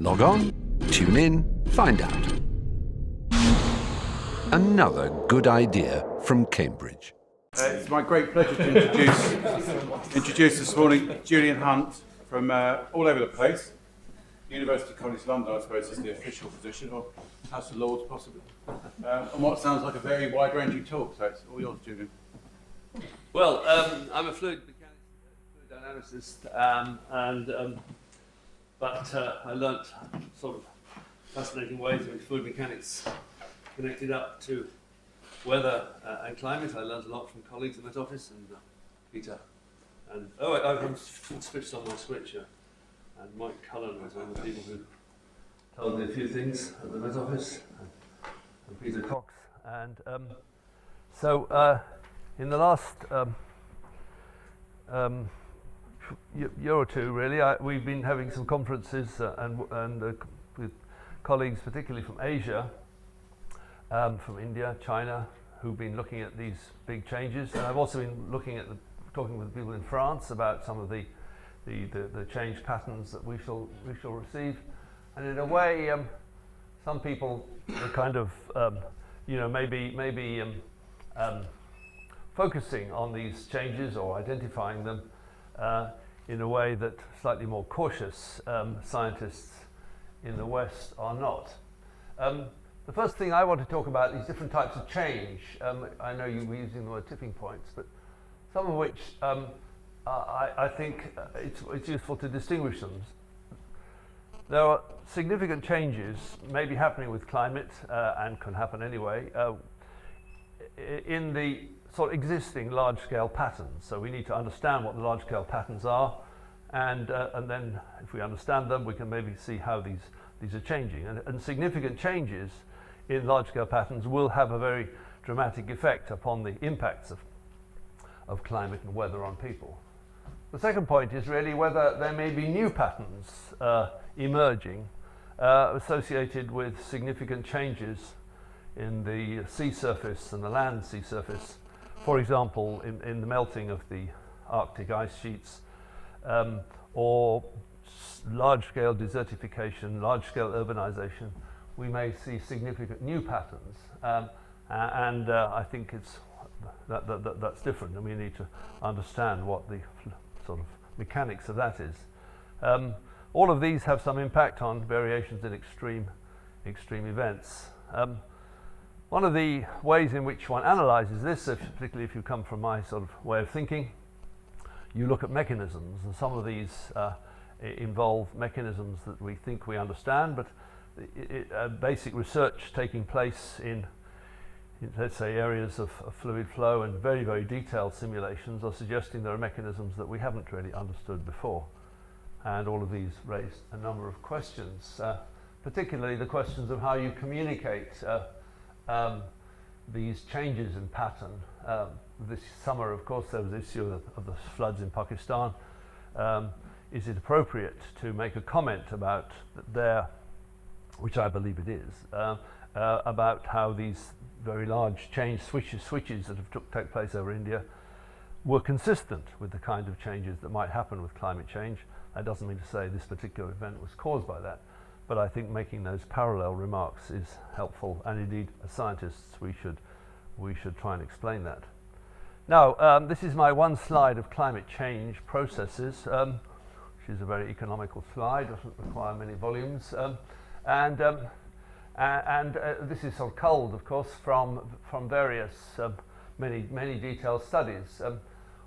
Log on, tune in, find out. Another good idea from Cambridge. It's my great pleasure to introduce this morning Julian Hunt from all over the place. University College London, I suppose, is the official position, or House of Lords, possibly. On what sounds like a very wide-ranging talk, so it's all yours, Julian. Well, I'm a fluid dynamicist, but I learnt sort of fascinating ways in which fluid mechanics connected up to weather and climate. I learnt a lot from colleagues in that office, and Peter, and I've switched on my switch, and Mike Cullen was one of the people who told me a few things at the Met Office, and Peter Cox, and so in the last year or two, really, we've been having some conferences and with colleagues, particularly from Asia, from India, China, who've been looking at these big changes. And I've also been talking with people in France about some of the change patterns that we shall receive. And in a way, some people are kind of, maybe focusing on these changes or identifying them in a way that slightly more cautious scientists in the West are not. The first thing I want to talk about is different types of change. I know you were using the word tipping points, but some of which I think it's useful to distinguish them. There are significant changes maybe happening with climate, and can happen anyway, in the sort of existing large-scale patterns. So we need to understand what the large-scale patterns are, and then if we understand them, we can maybe see how these are changing. And significant changes in large-scale patterns will have a very dramatic effect upon the impacts of climate and weather on people. The second point is really whether there may be new patterns emerging associated with significant changes in the sea surface and the land sea surface. For example, in the melting of the Arctic ice sheets, or large-scale desertification, large-scale urbanization, we may see significant new patterns, and I think that's different, and we need to understand what the sort of mechanics of that is. All of these have some impact on variations in extreme events. One of the ways in which one analyzes this, particularly if you come from my sort of way of thinking, you look at mechanisms, and some of these involve mechanisms that we think we understand, but basic research taking place in, let's say, areas of fluid flow, and very, very detailed simulations are suggesting there are mechanisms that we haven't really understood before. And all of these raise a number of questions, particularly the questions of how you communicate these changes in pattern. This summer, of course, there was the issue of the floods in Pakistan. Is it appropriate to make a comment about which I believe it is, about how these very large change switches that have took place over India were consistent with the kind of changes that might happen with climate change? That doesn't mean to say this particular event was caused by that, but I think making those parallel remarks is helpful, and indeed, as scientists, we should try and explain that. Now, this is my one slide of climate change processes, which is a very economical slide, doesn't require many volumes, and this is sort of culled, of course, from various many detailed studies.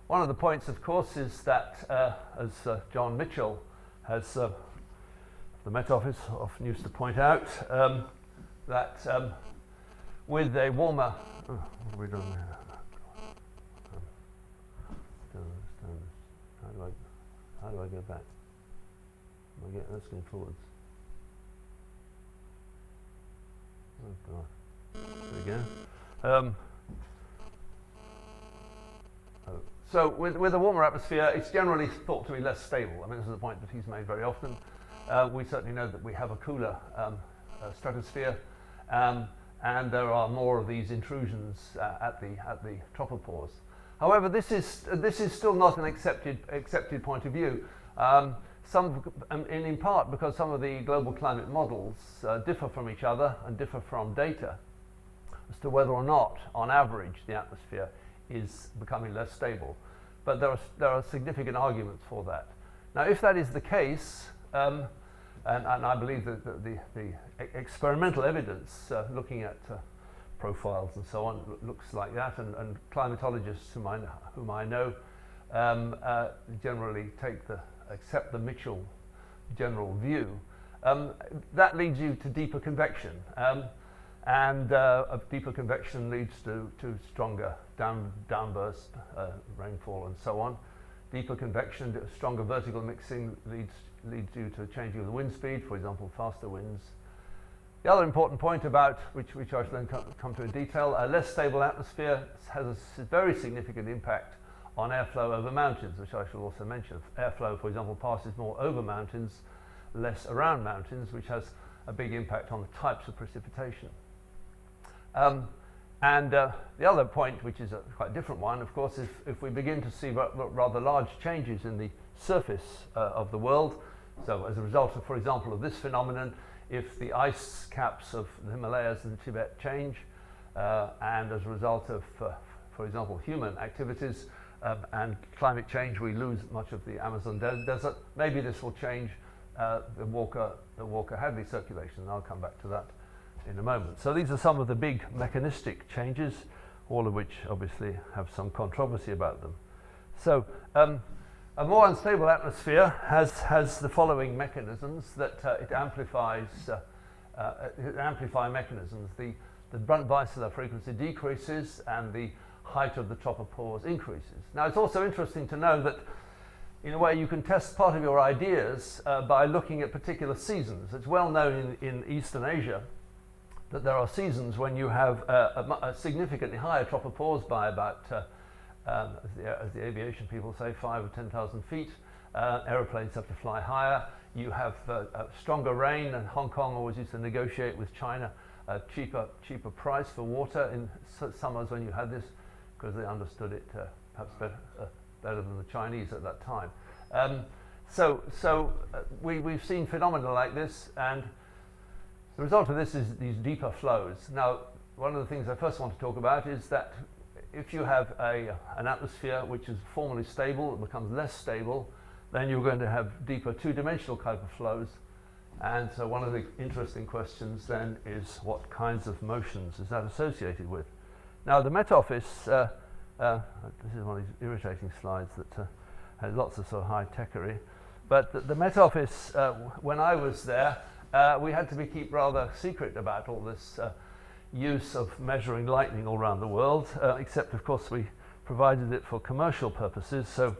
One of the points, of course, is that, as John Mitchell has, the Met Office often used to point out, that with a warmer, what have we done there? How do I go back? Let's go forwards. Oh God. There we go. So with a warmer atmosphere, it's generally thought to be less stable. I mean, this is a point that he's made very often. We certainly know that we have a cooler stratosphere, and there are more of these intrusions at the tropopause. However, this is still not an accepted point of view. and in part because some of the global climate models differ from each other and differ from data as to whether or not, on average, the atmosphere is becoming less stable. But there are significant arguments for that. Now, if that is the case, and I believe that the experimental evidence looking at profiles and so on looks like that, and climatologists whom I know generally accept the Mitchell general view. That leads you to deeper convection, and deeper convection leads to stronger downburst rainfall and so on. Deeper convection, stronger vertical mixing leads you to changing of the wind speed, for example, faster winds. The other important point about which I shall then come to in detail, a less stable atmosphere has a very significant impact on airflow over mountains, which I shall also mention. Airflow, for example, passes more over mountains, less around mountains, which has a big impact on the types of precipitation. The other point, which is a quite different one, of course, if we begin to see rather large changes in the surface of the world, so as a result of, for example, of this phenomenon, if the ice caps of the Himalayas and Tibet change, and as a result of, for example, human activities and climate change, we lose much of the Amazon desert, maybe this will change the Walker-Hadley circulation, and I'll come back to that in a moment. So these are some of the big mechanistic changes, all of which obviously have some controversy about them. So a more unstable atmosphere has the following mechanisms that it amplify mechanisms. The Brunt-Weisler frequency decreases and the height of the tropopause increases. Now, it's also interesting to know that in a way you can test part of your ideas by looking at particular seasons. It's well known in Eastern Asia that there are seasons when you have a significantly higher tropopause by about, as the aviation people say, 5,000 or 10,000 feet. Aeroplanes have to fly higher. You have stronger rain, and Hong Kong always used to negotiate with China a cheaper price for water in summers when you had this, because they understood it perhaps better than the Chinese at that time. We've seen phenomena like this, and the result of this is these deeper flows. Now, one of the things I first want to talk about is that if you have an atmosphere which is formerly stable, it becomes less stable, then you're going to have deeper two-dimensional type of flows. And so one of the interesting questions then is, what kinds of motions is that associated with? Now, the Met Office, this is one of these irritating slides that has lots of sort of high-techery, but the Met Office, when I was there, we had to keep rather secret about all this use of measuring lightning all around the world, except of course we provided it for commercial purposes. So,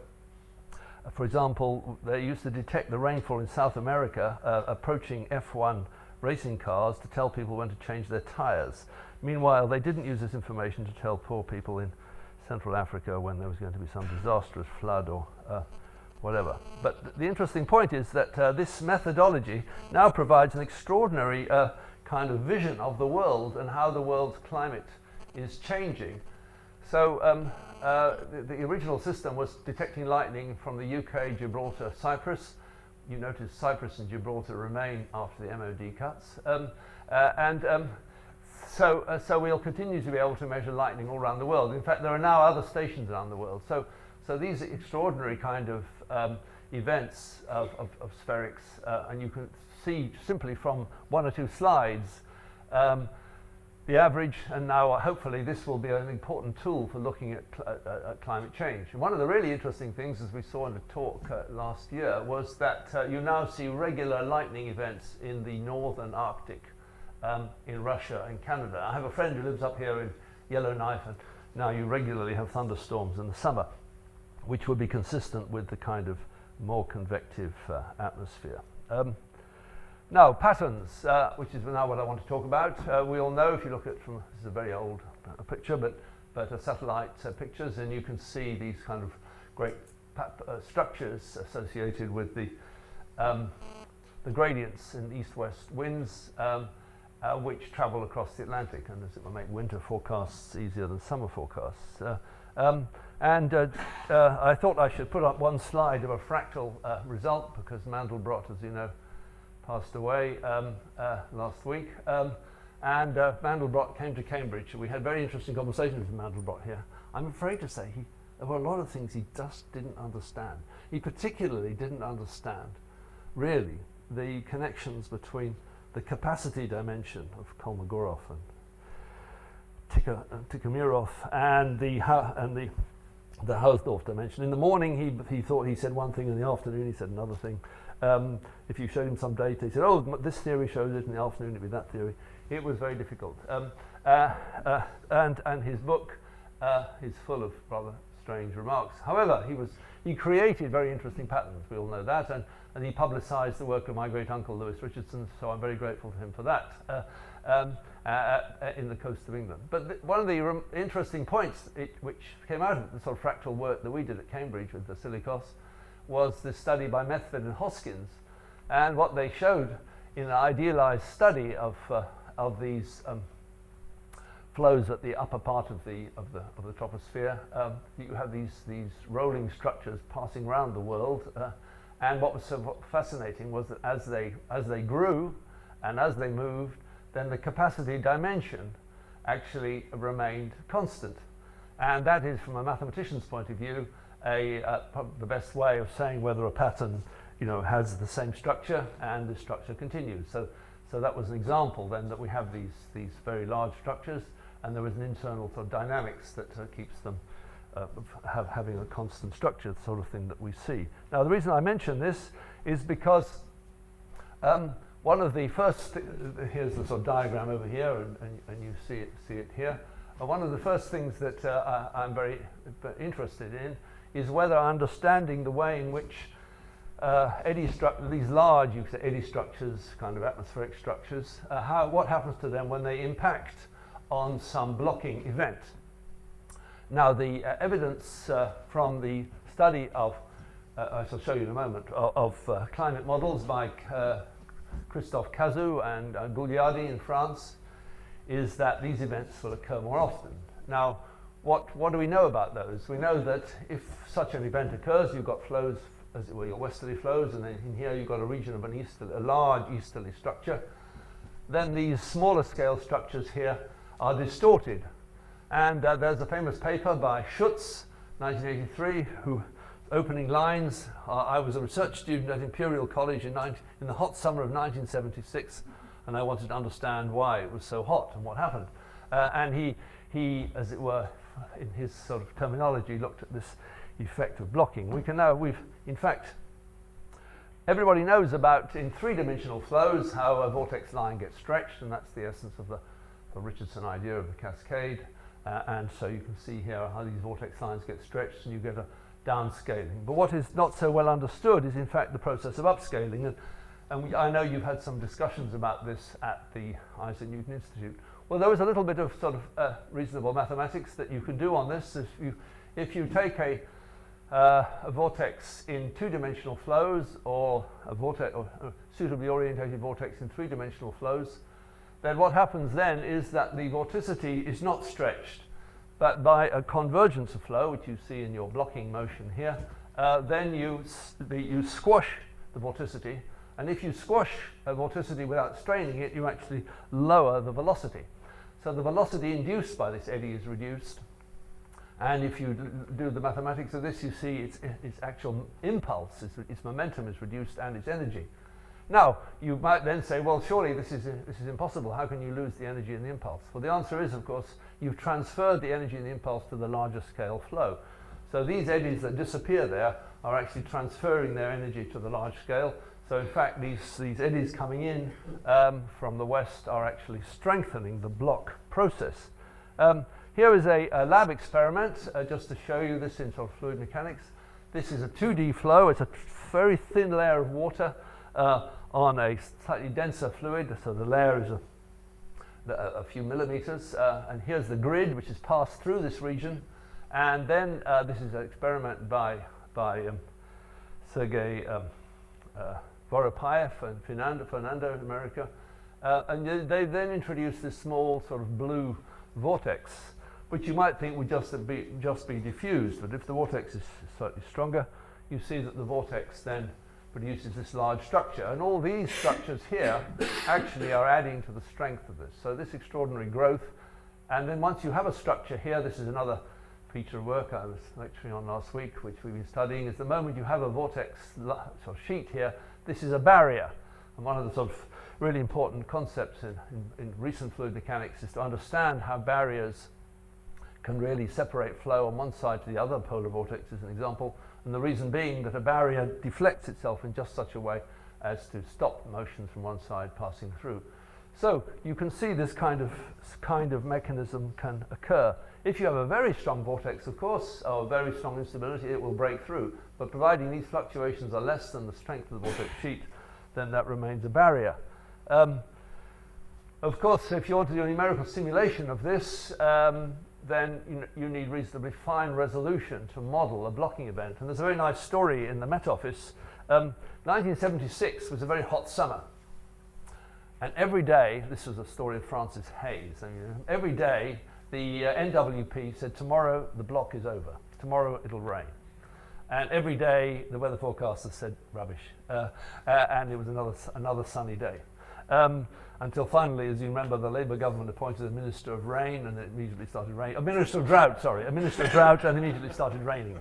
for example, they used to detect the rainfall in South America approaching F1 racing cars to tell people when to change their tires. Meanwhile, they didn't use this information to tell poor people in Central Africa when there was going to be some disastrous flood or whatever. But the interesting point is that this methodology now provides an extraordinary kind of vision of the world and how the world's climate is changing. So the original system was detecting lightning from the UK, Gibraltar, Cyprus. You notice Cyprus and Gibraltar remain after the MOD cuts. So we'll continue to be able to measure lightning all around the world. In fact, there are now other stations around the world. So these extraordinary kind of events of spherics, and you can see simply from one or two slides the average, and now hopefully this will be an important tool for looking at climate change. And one of the really interesting things, as we saw in the talk last year, was that you now see regular lightning events in the northern Arctic, in Russia and Canada. I have a friend who lives up here in Yellowknife, and now you regularly have thunderstorms in the summer, which would be consistent with the kind of more convective atmosphere. Now, patterns, which is now what I want to talk about. We all know, if you look at this is a very old picture, but satellite pictures, and you can see these kind of great structures associated with the gradients in east-west winds, which travel across the Atlantic, and this will make winter forecasts easier than summer forecasts. I thought I should put up one slide of a fractal result because Mandelbrot, as you know, passed away last week. Mandelbrot came to Cambridge. We had very interesting conversations with Mandelbrot here. I'm afraid to say there were a lot of things he just didn't understand. He particularly didn't understand, really, the connections between the capacity dimension of Kolmogorov and Tikhomirov and the Hausdorff dimension. In the morning, he said one thing. In the afternoon, he said another thing. If you showed him some data, he said, "Oh, this theory shows it." In the afternoon, it'd be that theory. It was very difficult. And his book is full of rather strange remarks. However, he created very interesting patterns. We all know that, and he publicized the work of my great uncle Lewis Richardson. So I'm very grateful to him for that. In the coast of England. But one of the interesting points which came out of the sort of fractal work that we did at Cambridge with Basilikos was this study by Methved and Hoskins, and what they showed in an idealized study of these flows at the upper part of the troposphere. You have these rolling structures passing around the world, and what was so fascinating was that as they grew and as they moved, then the capacity dimension actually remained constant. And that is, from a mathematician's point of view, probably the best way of saying whether a pattern has the same structure and the structure continues. So that was an example then that we have these very large structures, and there was an internal sort of dynamics that keeps them having a constant structure, the sort of thing that we see. Now, the reason I mention this is because one of the first, here's the sort of diagram over here, and you see it here. One of the first things that I'm very interested in is whether understanding the way in which these large, you could say eddy structures, kind of atmospheric structures, what happens to them when they impact on some blocking event. Now, the evidence from the study of, I shall show you in a moment, of climate models by Christophe Cazou and Gouliardi in France is that these events will occur more often. Now, what do we know about those? We know that if such an event occurs, you've got flows, as it were, your westerly flows, and then in here you've got a region of a large easterly structure. Then these smaller scale structures here are distorted. And there's a famous paper by Schutz, 1983, who opening lines. I was a research student at Imperial College in the hot summer of 1976, and I wanted to understand why it was so hot and what happened. And he, as it were, in his sort of terminology, looked at this effect of blocking. In fact, everybody knows about, in three-dimensional flows, how a vortex line gets stretched, and that's the essence of the Richardson idea of the cascade. And so you can see here how these vortex lines get stretched, and you get a downscaling. But what is not so well understood is, in fact, the process of upscaling. And I know you've had some discussions about this at the Isaac Newton Institute. Well, there was a little bit of sort of reasonable mathematics that you can do on this. If you take a vortex in two-dimensional flows, or a suitably orientated vortex in three-dimensional flows, then what happens then is that the vorticity is not stretched, but by a convergence of flow, which you see in your blocking motion here, then you squash the vorticity. And if you squash a vorticity without straining it, you actually lower the velocity. So the velocity induced by this eddy is reduced. And if you do the mathematics of this, you see its actual impulse, its momentum is reduced, and its energy. Now, you might then say, well, surely this is impossible. How can you lose the energy and the impulse? Well, the answer is, of course, you've transferred the energy and the impulse to the larger scale flow. So these eddies that disappear there are actually transferring their energy to the large scale. So in fact, these eddies coming in from the west are actually strengthening the block process. Here is a lab experiment, just to show you this in sort of fluid mechanics. This is a 2D flow. It's a very thin layer of water on a slightly denser fluid, so the layer is a few millimeters, and here's the grid which is passed through this region, and then this is an experiment by Sergei Voropayev and Fernando in America, and they then introduced this small sort of blue vortex which you might think would just be diffused. But if the vortex is slightly stronger, you see that the vortex then produces this large structure. And all these structures here actually are adding to the strength of this. So this extraordinary growth. And then once you have a structure here, this is another feature of work I was lecturing on last week, which we've been studying, is the moment you have a vortex sort of sheet here, this is a barrier. And one of the sort of really important concepts in recent fluid mechanics is to understand how barriers can really separate flow on one side to the other. Polar vortex is an example. And the reason being that a barrier deflects itself in just such a way as to stop motions from one side passing through. So you can see this kind of mechanism can occur. If you have a very strong vortex, of course, or very strong instability, it will break through. But providing these fluctuations are less than the strength of the vortex sheet, then that remains a barrier. Of course, if you want to do a numerical simulation of this, then you need reasonably fine resolution to model a blocking event. And there's a very nice story in the Met Office. 1976 was a very hot summer. And every day, this was a story of Francis Hayes, every day the NWP said, tomorrow the block is over, tomorrow it'll rain. And every day the weather forecaster said rubbish, and it was another sunny day. Until finally, as you remember, the Labour government appointed a Minister of Rain, and it immediately started raining. A Minister of Drought, and immediately started raining.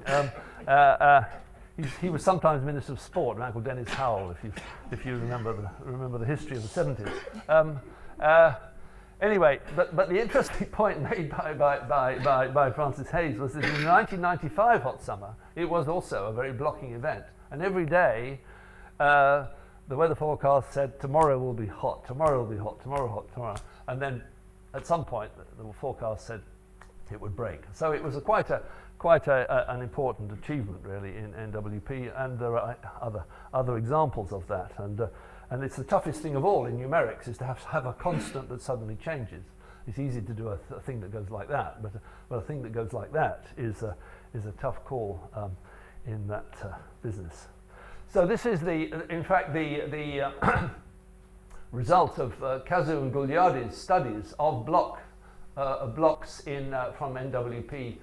He was sometimes Minister of Sport, a man called Dennis Howell, if you remember the history of the 70s. Anyway, but the interesting point made by Francis Hayes was that in the 1995 hot summer, it was also a very blocking event. And every day, the weather forecast said, tomorrow will be hot, tomorrow will be hot, tomorrow. And then at some point, the forecast said it would break. So it was quite an important achievement, really, in NWP, and there are other examples of that. And it's the toughest thing of all in numerics, is to have a constant that suddenly changes. It's easy to do a thing that goes like that, but a thing that goes like that is a tough call in that business. So this is in fact the result of Kazu and Gouliardi's studies of blocks from NWP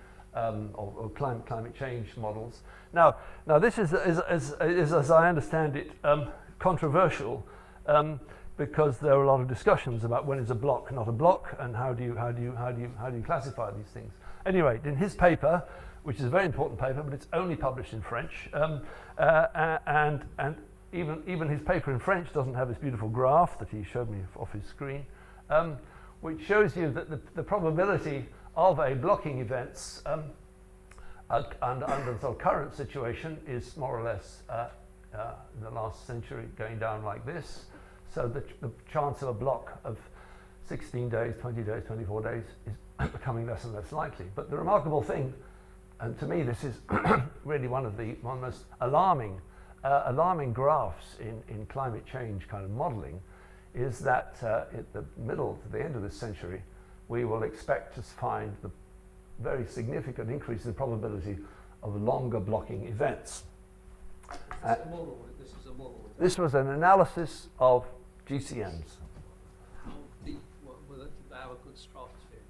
or climate change models. Now this is as I understand it, controversial, because there are a lot of discussions about when is a block not a block, and how do you classify these things. Anyway, in his paper, which is a very important paper, but it's only published in French, and even his paper in French doesn't have this beautiful graph that he showed me off his screen, which shows you that the probability of a blocking events under the sort of current situation is more or less in the last century going down like this. So the chance of a block of 16 days, 20 days, 24 days is becoming less and less likely. But the remarkable thing, and to me this is really one of the most alarming graphs in climate change kind of modeling, is that at the end of this century, we will expect to find the very significant increase in probability of longer blocking events. This is a model. This was an analysis of GCMs. How deep did they have a good stratosphere?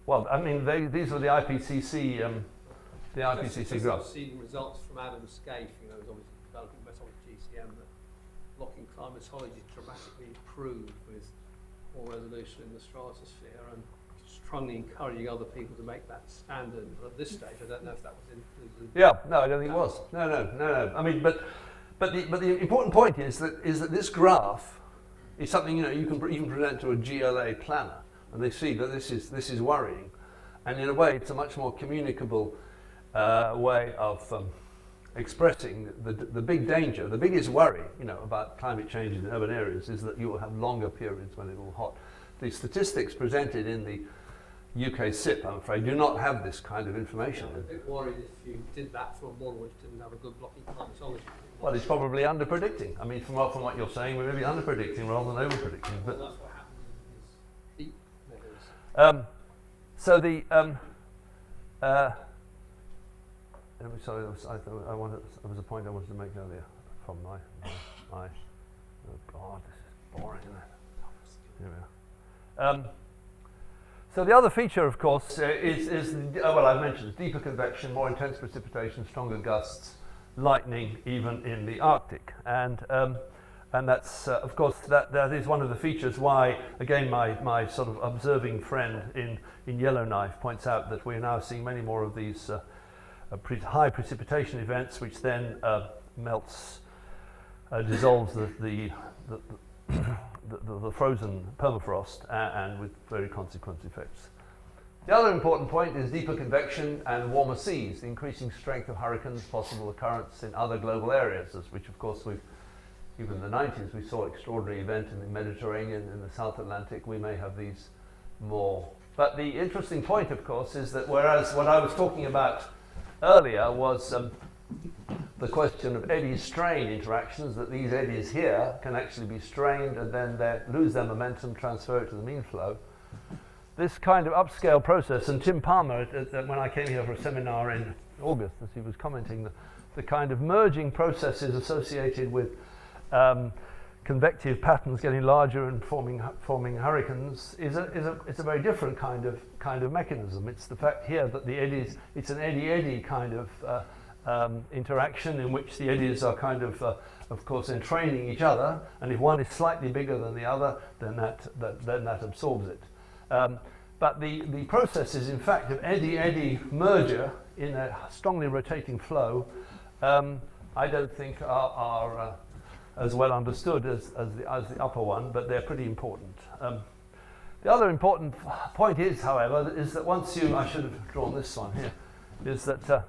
Well, I mean, these were the IPCC graphs. I've seen results from Adam Scaife, who's obviously developing methods of GCM, that blocking climatology dramatically improved with more resolution in the stratosphere, and strongly encouraging other people to make that standard. But at this stage, I don't know if that was included. Yeah, no, I don't think it was. No. I mean, but the important point is that this graph is something you can even present to a GLA planner, and they see that this is worrying, and in a way, it's a much more communicable way of expressing the big danger. The biggest worry, about climate change in urban areas is that you will have longer periods when it will hot. The statistics presented in the UK SIP, I'm afraid, do not have this kind of information. I'm a bit worried if you did that for a model which didn't have a good blocking climatology. Well, it's probably under-predicting. I mean, from what you're saying, we're maybe under-predicting rather than over-predicting. But Well, that's what happens in these deep measures. so the sorry, there was a point I wanted to make earlier from my oh God, this is boring, isn't it? Here we are. So the other feature, of course, well, I've mentioned, deeper convection, more intense precipitation, stronger gusts, lightning, even in the Arctic. And that's, of course, that is one of the features why, again, my sort of observing friend in Yellowknife points out that we're now seeing many more of these high precipitation events, which then dissolves the frozen permafrost and with very consequent effects. The other important point is deeper convection and warmer seas, the increasing strength of hurricanes, possible occurrence in other global areas, which of course even in the 90s we saw extraordinary event in the Mediterranean, in the South Atlantic. We may have these more. But the interesting point, of course, is that whereas what I was talking about earlier was the question of eddy-strain interactions, that these eddies here can actually be strained and then they lose their momentum, transfer it to the mean flow. This kind of upscale process, and Tim Palmer, when I came here for a seminar in August, as he was commenting, the kind of merging processes associated with convective patterns getting larger and forming hurricanes is a very different kind of mechanism. It's the fact here that the eddies, it's an eddy-eddy kind of interaction in which the eddies are kind of course, entraining each other, and if one is slightly bigger than the other, then that absorbs it. But the process is, in fact, of eddy-eddy merger in a strongly rotating flow. I don't think are as well understood as the upper one, but they're pretty important. The other important point is, however, is that once you, I should have drawn this one here, is that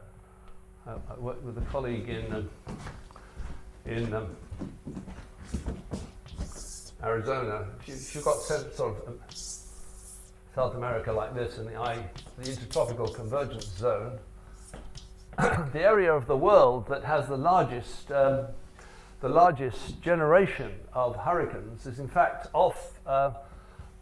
I worked with a colleague in Arizona. If you've got sort of South America like this, in the intertropical convergence zone, the area of the world that has the largest generation of hurricanes is in fact off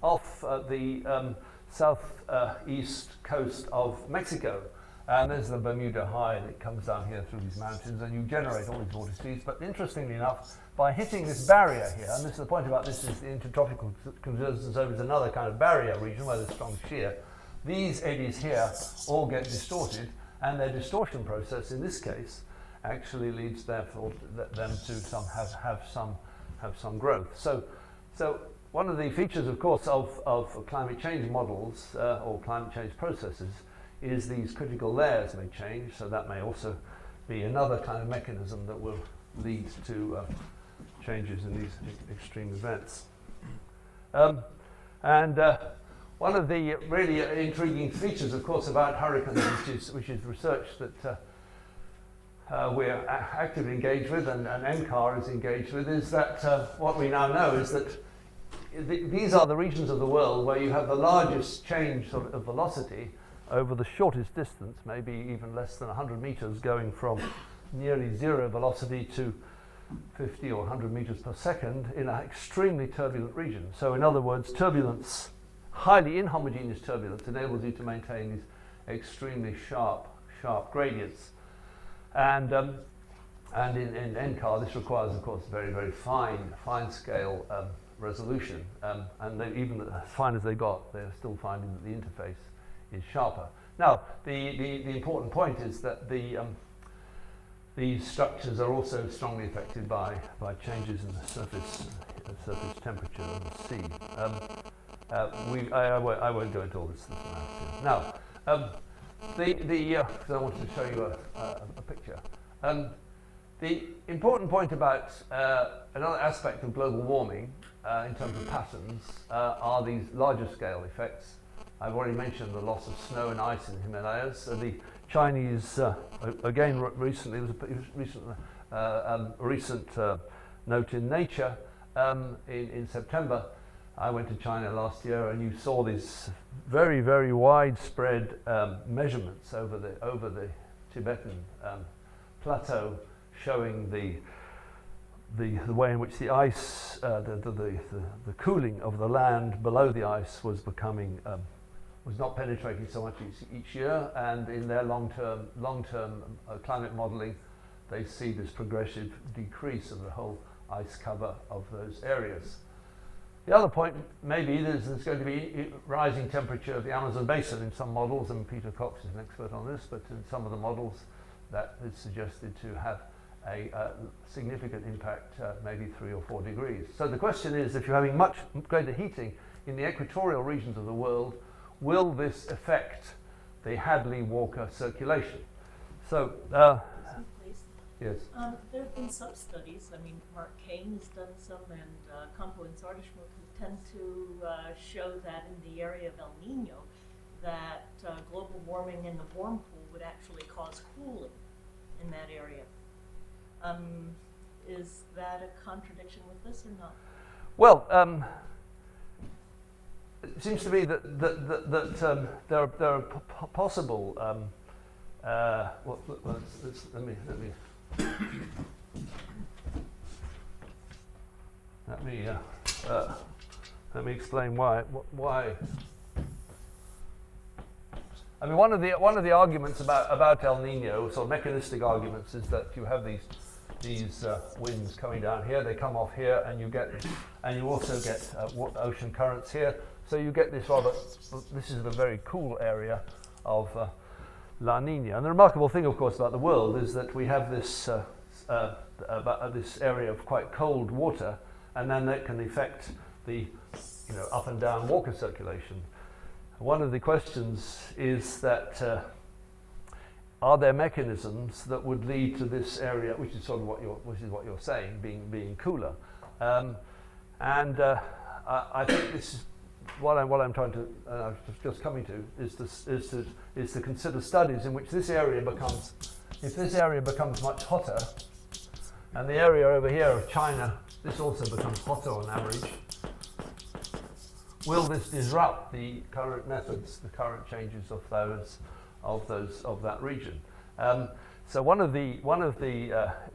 the southeast coast of Mexico. And there's the Bermuda High that comes down here through these mountains, and you generate all these vortices. But interestingly enough, by hitting this barrier here, and this is the point about this, is the intertropical convergence zone is another kind of barrier region where there's strong shear. These eddies here all get distorted, and their distortion process in this case actually leads therefore them to have some growth. So one of the features, of course, of climate change models or climate change processes is these critical layers may change, so that may also be another kind of mechanism that will lead to changes in these extreme events. One of the really intriguing features, of course, about hurricanes, which is research that we're actively engaged with and NCAR is engaged with, is that what we now know is that these are the regions of the world where you have the largest change of velocity over the shortest distance, maybe even less than 100 meters, going from nearly zero velocity to 50 or 100 meters per second in an extremely turbulent region. So in other words, turbulence, highly inhomogeneous turbulence, enables you to maintain these extremely sharp gradients. And in NCAR, this requires, of course, very, very fine scale resolution. And even as fine as they got, they're still finding that the interface is sharper. Now, the important point is that these structures are also strongly affected by changes in the surface temperature of the sea. I won't go into all this analysis. Now, because I wanted to show you a picture. The important point about another aspect of global warming in terms of patterns are these larger scale effects. I've already mentioned the loss of snow and ice in the Himalayas. The Chinese, again recently, there was a recent note in Nature in September. I went to China last year, and you saw these very, very widespread measurements over the Tibetan plateau, showing the way in which the ice, the cooling of the land below the ice was becoming was not penetrating so much each year, and in their long-term climate modelling, they see this progressive decrease of the whole ice cover of those areas. The other point maybe is there's going to be rising temperature of the Amazon basin in some models, and Peter Cox is an expert on this, but in some of the models that is suggested to have a significant impact, maybe 3 or 4 degrees. So the question is, if you're having much greater heating in the equatorial regions of the world, will this affect the Hadley-Walker circulation? So, Please. yes. There have been some studies. I mean, Mark Kane has done some, and Campo and Sardishmuk who tend to show that in the area of El Nino, that global warming in the warm pool would actually cause cooling in that area. Is that a contradiction with this or not? Well, it seems to me that there are possible. Well, let me explain why. I mean, one of the arguments about El Nino, sort of mechanistic arguments, is that you have these winds coming down here. They come off here, and you also get ocean currents here. So you get this this is a very cool area of La Nina. And the remarkable thing, of course, about the world is that we have this this area of quite cold water, and then that can affect the up and down Walker circulation. One of the questions is that are there mechanisms that would lead to this area, which is sort of what you're saying, being cooler, and I think this is what I'm trying to just coming to is to consider studies in which this area becomes, if this area becomes much hotter, and the area over here of China, this also becomes hotter on average. Will this disrupt the current methods, the current changes of that region? So one of the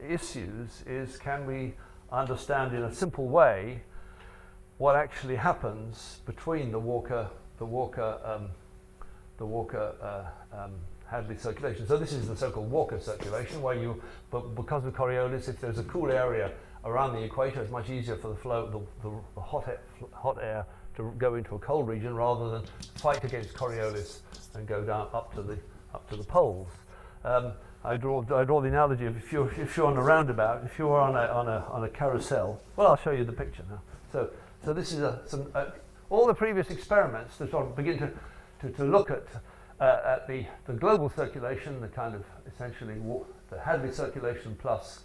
issues is, can we understand in a simple way what actually happens between the Walker Hadley circulation? So this is the so-called Walker circulation, where but because of Coriolis, if there's a cool area around the equator, it's much easier for the flow, the hot air to go into a cold region rather than fight against Coriolis and go down up to the poles. I draw the analogy of if you're on a roundabout, if you're on a carousel. Well, I'll show you the picture now. So this is all the previous experiments to sort of begin to look at the global circulation, the kind of essentially the Hadley circulation plus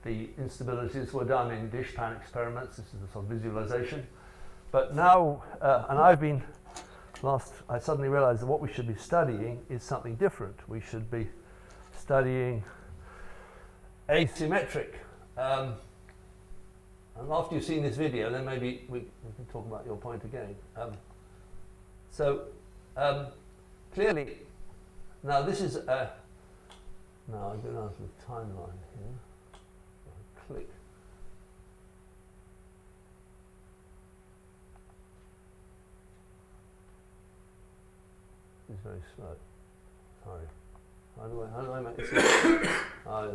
the instabilities were done in dishpan experiments. This is the sort of visualization. But now, and I suddenly realized that what we should be studying is something different. We should be studying asymmetric. And after you've seen this video, then maybe we can talk about your point again. Clearly, now this is now I'm going to ask the timeline here. Click. It's very slow. Sorry. How do I make this? There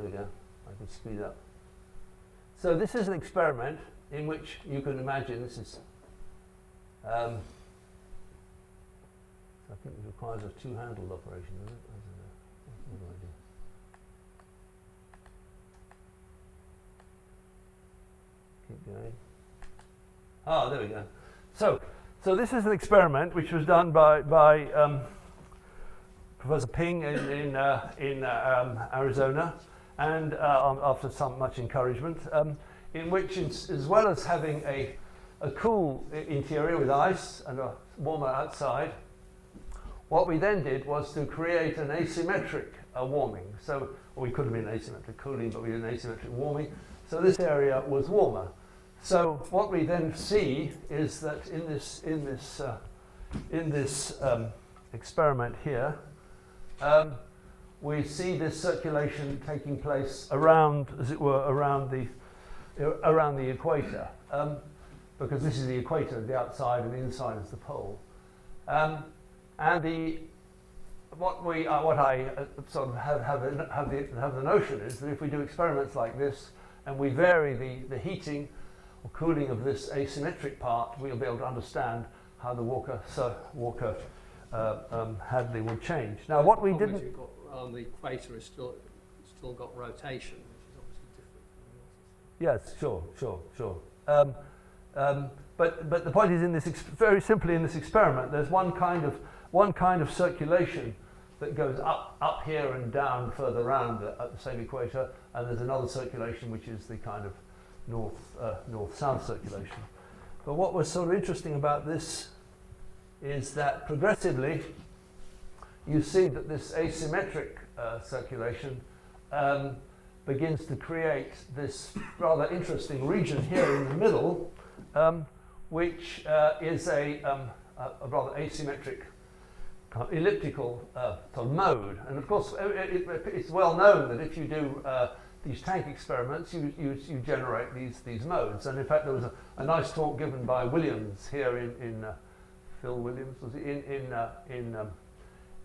we go. I can speed up. So this is an experiment in which you can imagine this is. I think it requires a two-handled operation, doesn't it? I don't know. What do I do? Keep going. Oh, there we go. So this is an experiment which was done by Professor Ping in Arizona, and after much encouragement, in which, as well as having a cool interior with ice and a warmer outside, what we then did was to create an asymmetric warming. So we could have been asymmetric cooling, but we did an asymmetric warming. So this area was warmer. So what we then see is that in this experiment here, we see this circulation taking place around, as it were, around the equator, because this is the equator, the outside, and the inside is the pole. And what I sort of have the notion is that if we do experiments like this and we vary the heating, or cooling of this asymmetric part, we'll be able to understand how the Walker-Hadley would change. Now, what we Problem didn't... is you've got, the equator is still got rotation, which is obviously different from yours. Yes, sure. But the point is, very simply in this experiment, there's one kind of circulation that goes up here and down further around at the same equator, and there's another circulation which is the kind of north-south circulation. But what was sort of interesting about this is that progressively you see that this asymmetric circulation begins to create this rather interesting region here in the middle, which is a rather asymmetric kind of elliptical sort of mode. And of course, it's well known that if you do these tank experiments, you generate these modes. And in fact, there was a nice talk given by Williams here in Phil Williams, was it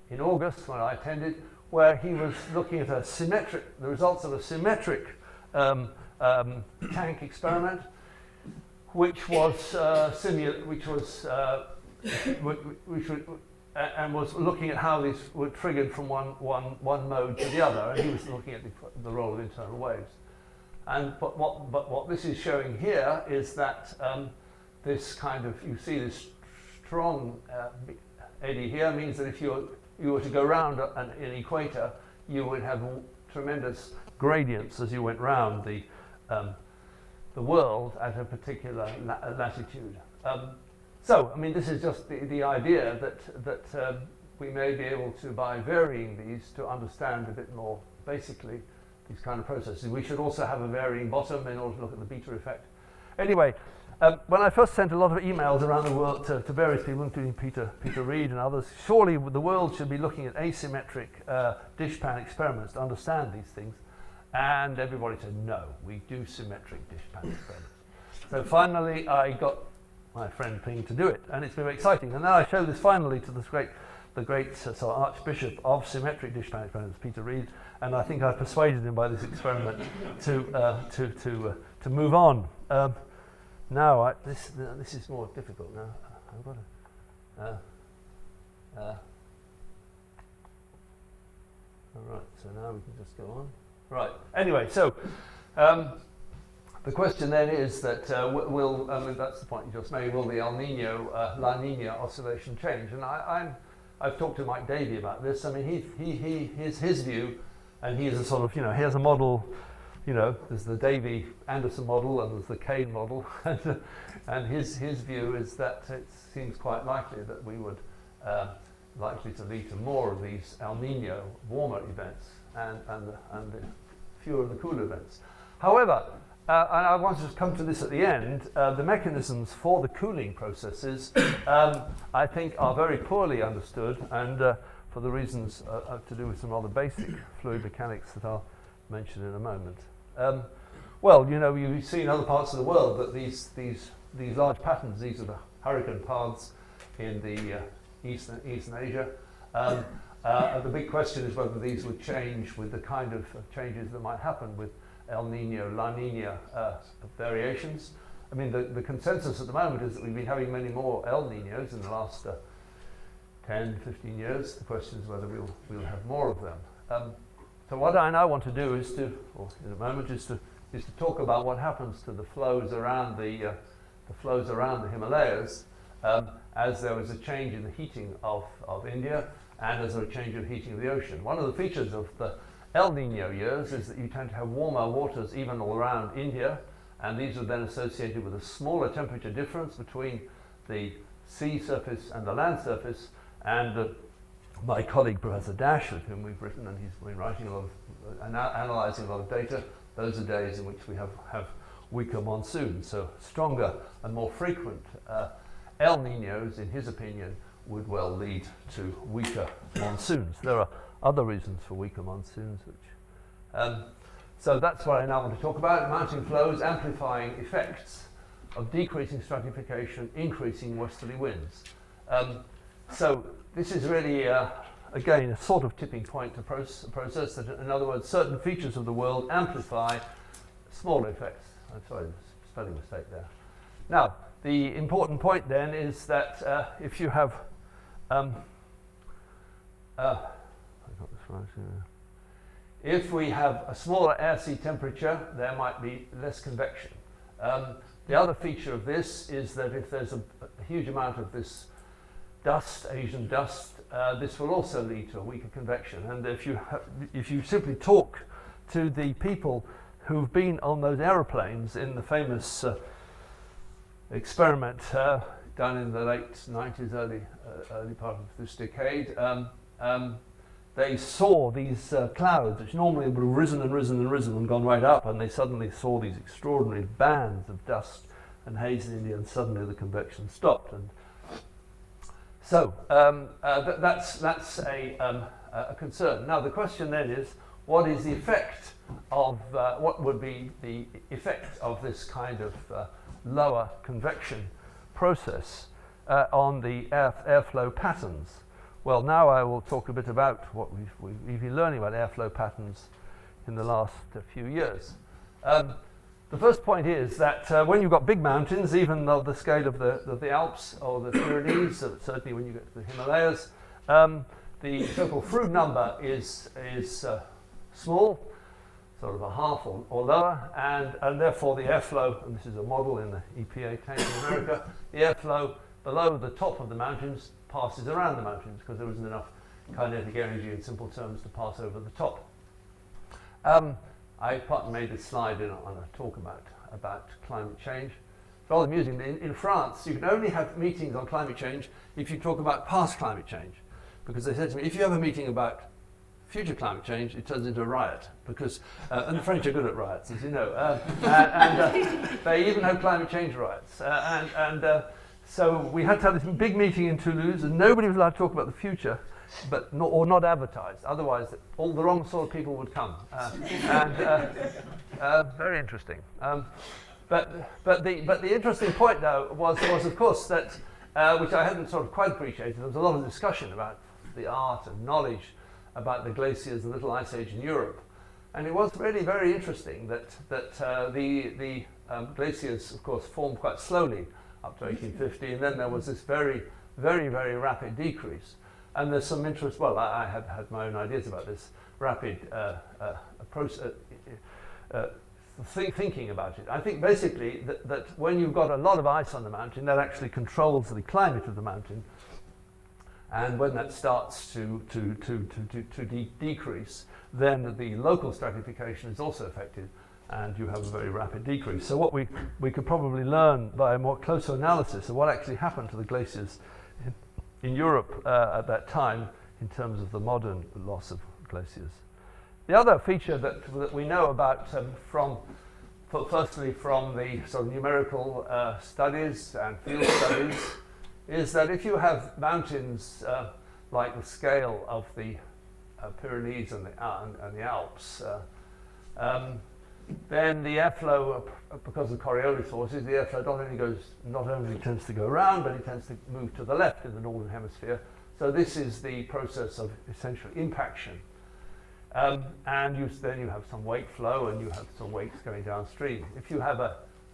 in August when I attended, where he was looking at the results of a symmetric tank experiment, which was and was looking at how these were triggered from one mode to the other, and he was looking at the role of internal waves. But what this is showing here is that this kind of, you see this strong eddy here means that if you were to go round an equator, you would have tremendous gradients as you went round the world at a particular latitude. So, I mean, this is just the idea that we may be able to, by varying these, to understand a bit more basically these kind of processes. We should also have a varying bottom in order to look at the beta effect. Anyway, when I first sent a lot of emails around the world to various people, including Peter Reed and others, surely the world should be looking at asymmetric dishpan experiments to understand these things. And everybody said, no, we do symmetric dishpan experiments. So finally, I got my friend Ping to do it, and it's been very exciting. And now I show this finally to the great Archbishop of symmetric dishpan experiments, Peter Reed, and I think I persuaded him by this experiment to move on. Now this is more difficult. Now I've got to. All right, so now we can just go on. Right. Anyway, so. The question then is that that's the point you just made, will the El Nino, La Nina oscillation change? And I've talked to Mike Davey about this. I mean, his view, and he is a sort of, he has a model, there's the Davey-Anderson model and there's the Kane model, and his view is that it seems quite likely that we would likely to lead to more of these El Nino warmer events and the fewer of the cooler events. However, and I want to come to this at the end, the mechanisms for the cooling processes, I think, are very poorly understood, and for the reasons to do with some rather basic fluid mechanics that I'll mention in a moment. Well, you see in other parts of the world that these large patterns, these are the hurricane paths in the Eastern Asia. The big question is whether these would change with the kind of changes that might happen with El Nino, La Nina variations. I mean, the consensus at the moment is that we've been having many more El Ninos in the last 10, 15 years. The question is whether we'll have more of them. So what I now want to do is in a moment, is to talk about what happens to the flows around the Himalayas as there was a change in the heating of India and as a change of heating of the ocean. One of the features of the El Nino years is that you tend to have warmer waters even all around India, and these are then associated with a smaller temperature difference between the sea surface and the land surface. And my colleague Professor Dash, with whom we've written, and he's been writing a lot of, analysing a lot of data, those are days in which we have weaker monsoons, so stronger and more frequent El Ninos, in his opinion, would well lead to weaker monsoons. There are other reasons for weaker monsoons, so that's what I now want to talk about: mountain flows amplifying effects of decreasing stratification, increasing westerly winds. So this is really, again, a sort of tipping point to process that, in other words, certain features of the world amplify smaller effects. I'm sorry, spelling mistake there. Now, the important point then is that if you have I got this right here. If we have a smaller air-sea temperature, there might be less convection. The other feature of this is that if there's a huge amount of this dust, Asian dust, this will also lead to a weaker convection. And if you simply talk to the people who've been on those aeroplanes in the famous experiment done in the late 90s, early part of this decade, they saw these clouds, which normally would have risen and risen and risen and gone right up, and they suddenly saw these extraordinary bands of dust and haze in India, and suddenly the convection stopped. And so that's a concern. Now the question then is, what is the effect of what would be the effect of this kind of lower convection process on the airflow patterns? Well, now I will talk a bit about what we've been learning about airflow patterns in the last few years. The first point is that when you've got big mountains, even though the scale of the Alps or the Pyrenees, certainly when you get to the Himalayas, the so-called Froude number is small, sort of a half or lower, and therefore the airflow, and this is a model in the EPA tank in America, the airflow below the top of the mountains passes around the mountains because there isn't enough kinetic energy in simple terms to pass over the top. I made a slide on a talk about climate change. It's rather amusing. In France, you can only have meetings on climate change if you talk about past climate change, because they said to me, if you have a meeting about future climate change, it turns into a riot, because and the French are good at riots, as you know, and they even have climate change riots, so we had to have this big meeting in Toulouse, and nobody was allowed to talk about the future, or not advertised. Otherwise, all the wrong sort of people would come. Very interesting. But the interesting point, though, was of course that which I hadn't sort of quite appreciated. There was a lot of discussion about the art and knowledge about the glaciers, the little ice age in Europe, and it was really very interesting that the glaciers, of course, formed quite slowly up to 1850, and then there was this very, very, very rapid decrease. And there's some interest, well, I had my own ideas about this rapid thinking about it. I think basically that when you've got a lot of ice on the mountain, that actually controls the climate of the mountain. And when that starts to decrease, then the local stratification is also affected, and you have a very rapid decrease. So what we could probably learn by a more closer analysis of what actually happened to the glaciers in Europe at that time in terms of the modern loss of glaciers. The other feature that we know about firstly from the sort of numerical studies and field studies is that if you have mountains like the scale of the Pyrenees and the Alps, then the airflow, because of Coriolis forces, the airflow not only tends to go around, but it tends to move to the left in the northern hemisphere. So this is the process of essential impaction. And then you have some wake flow, and you have some wakes going downstream. If you have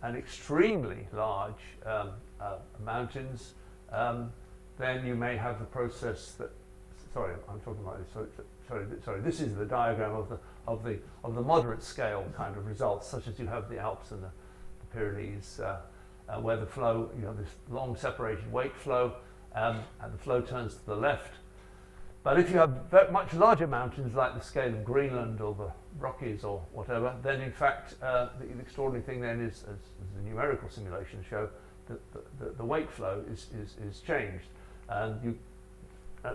an extremely large mountains, then you may have the process that. Sorry, I'm talking about this. Sorry. This is the diagram of the moderate scale kind of results, such as you have the Alps and the Pyrenees, where the flow, you have this long separated wake flow, and the flow turns to the left. But if you have much larger mountains, like the scale of Greenland or the Rockies or whatever, then in fact the extraordinary thing then is, as the numerical simulations show, that the wake flow is changed, and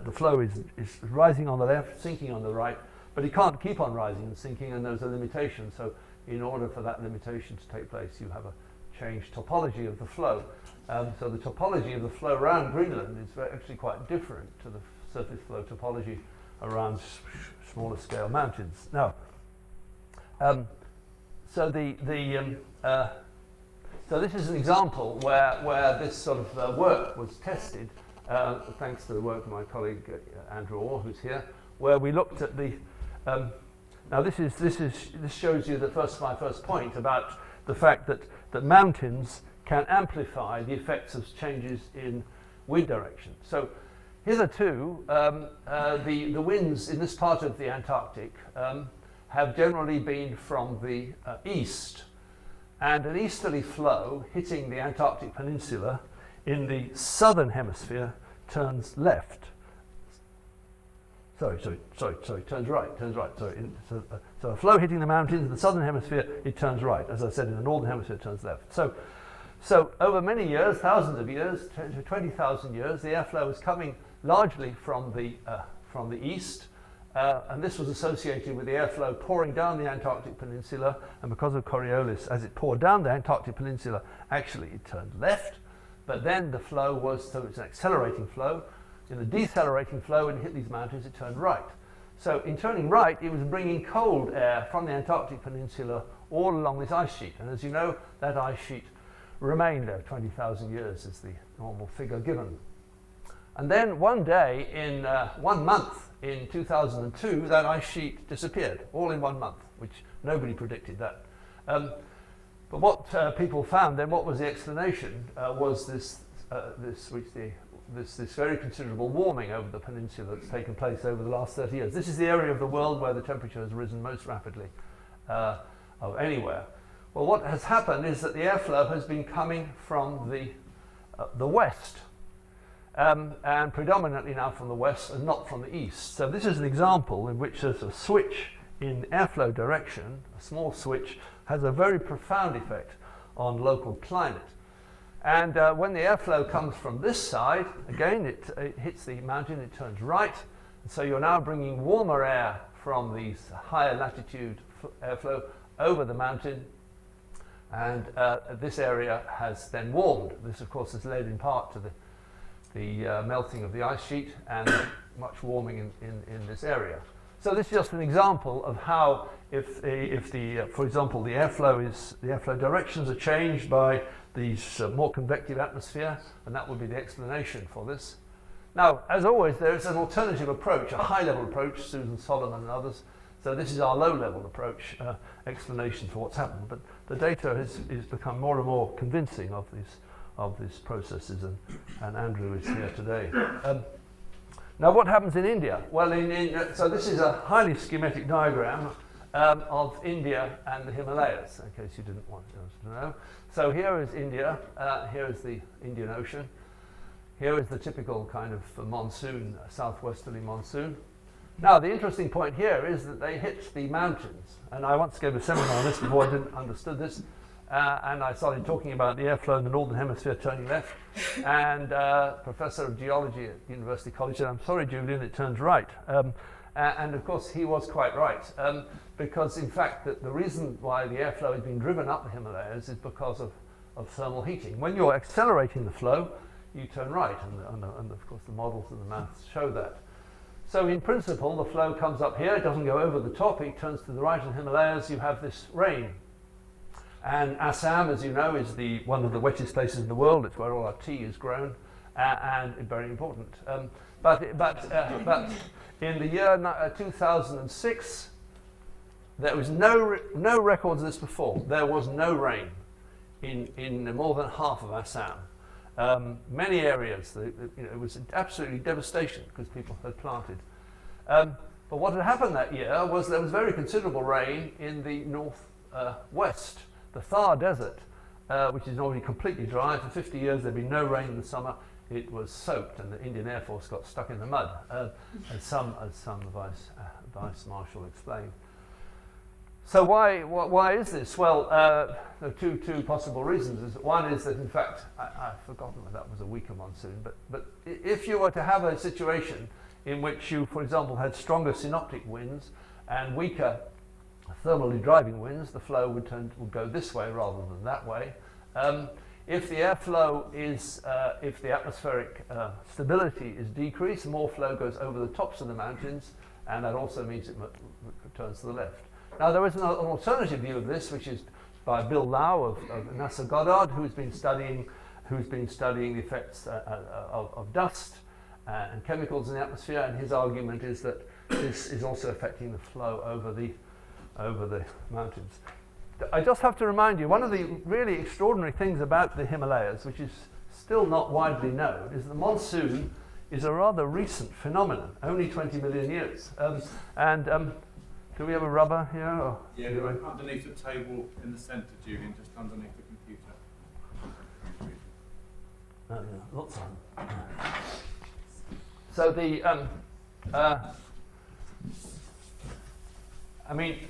the flow is rising on the left, sinking on the right, but it can't keep on rising and sinking, and there's a limitation. So in order for that limitation to take place, you have a changed topology of the flow. So the topology of the flow around Greenland is actually quite different to the surface flow topology around smaller scale mountains. Now, so so this is an example where this sort of work was tested, thanks to the work of my colleague Andrew Orr, who's here, where we looked at the. Now this shows you my first point about the fact that mountains can amplify the effects of changes in wind direction. So hitherto, the winds in this part of the Antarctic have generally been from the east, and an easterly flow hitting the Antarctic Peninsula in the southern hemisphere turns left. Turns right, sorry. So a flow hitting the mountains in the southern hemisphere, it turns right. As I said, in the northern hemisphere, it turns left. So over many years, thousands of years, 20,000 years, the airflow is coming largely from the east, and this was associated with the airflow pouring down the Antarctic Peninsula, and because of Coriolis, as it poured down the Antarctic Peninsula, actually it turned left, but then the flow was, so it's an accelerating flow. In the decelerating flow, when it hit these mountains, it turned right. So in turning right, it was bringing cold air from the Antarctic Peninsula all along this ice sheet, and as you know, that ice sheet remained there 20,000 years is the normal figure given. And then one day, in 1 month, in 2002, that ice sheet disappeared, all in 1 month, which nobody predicted that. But what people found then, what was the explanation, was this very considerable warming over the peninsula that's taken place over the last 30 years. This is the area of the world where the temperature has risen most rapidly of anywhere. Well, what has happened is that the airflow has been coming from the west, and predominantly now from the west and not from the east. So this is an example in which there's a switch in airflow direction, a small switch, has a very profound effect on local climate. And when the airflow comes from this side, again, it hits the mountain, it turns right. And so you're now bringing warmer air from these higher latitude airflow over the mountain. And this area has then warmed. This, of course, has led in part to the melting of the ice sheet and much warming in this area. So this is just an example of how, for example, the airflow directions are changed by these more convective atmosphere, and that would be the explanation for this. Now, as always, there is an alternative approach, a high-level approach, Susan Solomon and others. So this is our low-level approach, explanation for what's happened. But the data has become more and more convincing of these processes, and Andrew is here today. Now, what happens in India? Well, so this is a highly schematic diagram of India and the Himalayas, in case you didn't want to know. So here is India, here is the Indian Ocean, here is the typical kind of monsoon, southwesterly monsoon. Now, the interesting point here is that they hit the mountains, and I once gave a seminar on this before I didn't understood this, and I started talking about the airflow in the northern hemisphere turning left, and professor of geology at University College said, "I'm sorry, Julian, it turns right." And of course, he was quite right, because in fact, the reason why the airflow has been driven up the Himalayas is because of thermal heating. When you're accelerating the flow, you turn right, and of course, the models and the maths show that. So in principle, the flow comes up here, it doesn't go over the top, it turns to the right in the Himalayas, you have this rain. And Assam, as you know, is one of the wettest places in the world, it's where all our tea is grown, and very important. But in the year 2006, there was no records of this before. There was no rain in more than half of Assam. Many areas, it was absolutely devastation because people had planted. But what had happened that year was there was very considerable rain in the northwest, the Thar Desert, which is normally completely dry. For 50 years there'd been no rain in the summer. It was soaked, and the Indian Air Force got stuck in the mud, as some Vice Marshal explained. So why is this? Well, there are two possible reasons. One is that, in fact, I've forgotten whether that was a weaker monsoon, but if you were to have a situation in which you, for example, had stronger synoptic winds and weaker thermally driving winds, the flow would go this way rather than that way. If the airflow is, if the atmospheric stability is decreased, more flow goes over the tops of the mountains, and that also means it turns to the left. Now, there is an alternative view of this, which is by Bill Lau of NASA Goddard, who's been studying the effects of dust and chemicals in the atmosphere, and his argument is that this is also affecting the flow over the mountains. I just have to remind you, one of the really extraordinary things about the Himalayas, which is still not widely known, is the monsoon is a rather recent phenomenon, only 20 million years. Do we have a rubber here? Or Yeah, we're underneath the table in the centre, Julian, just underneath the computer. Oh, yeah, lots of them. So I mean,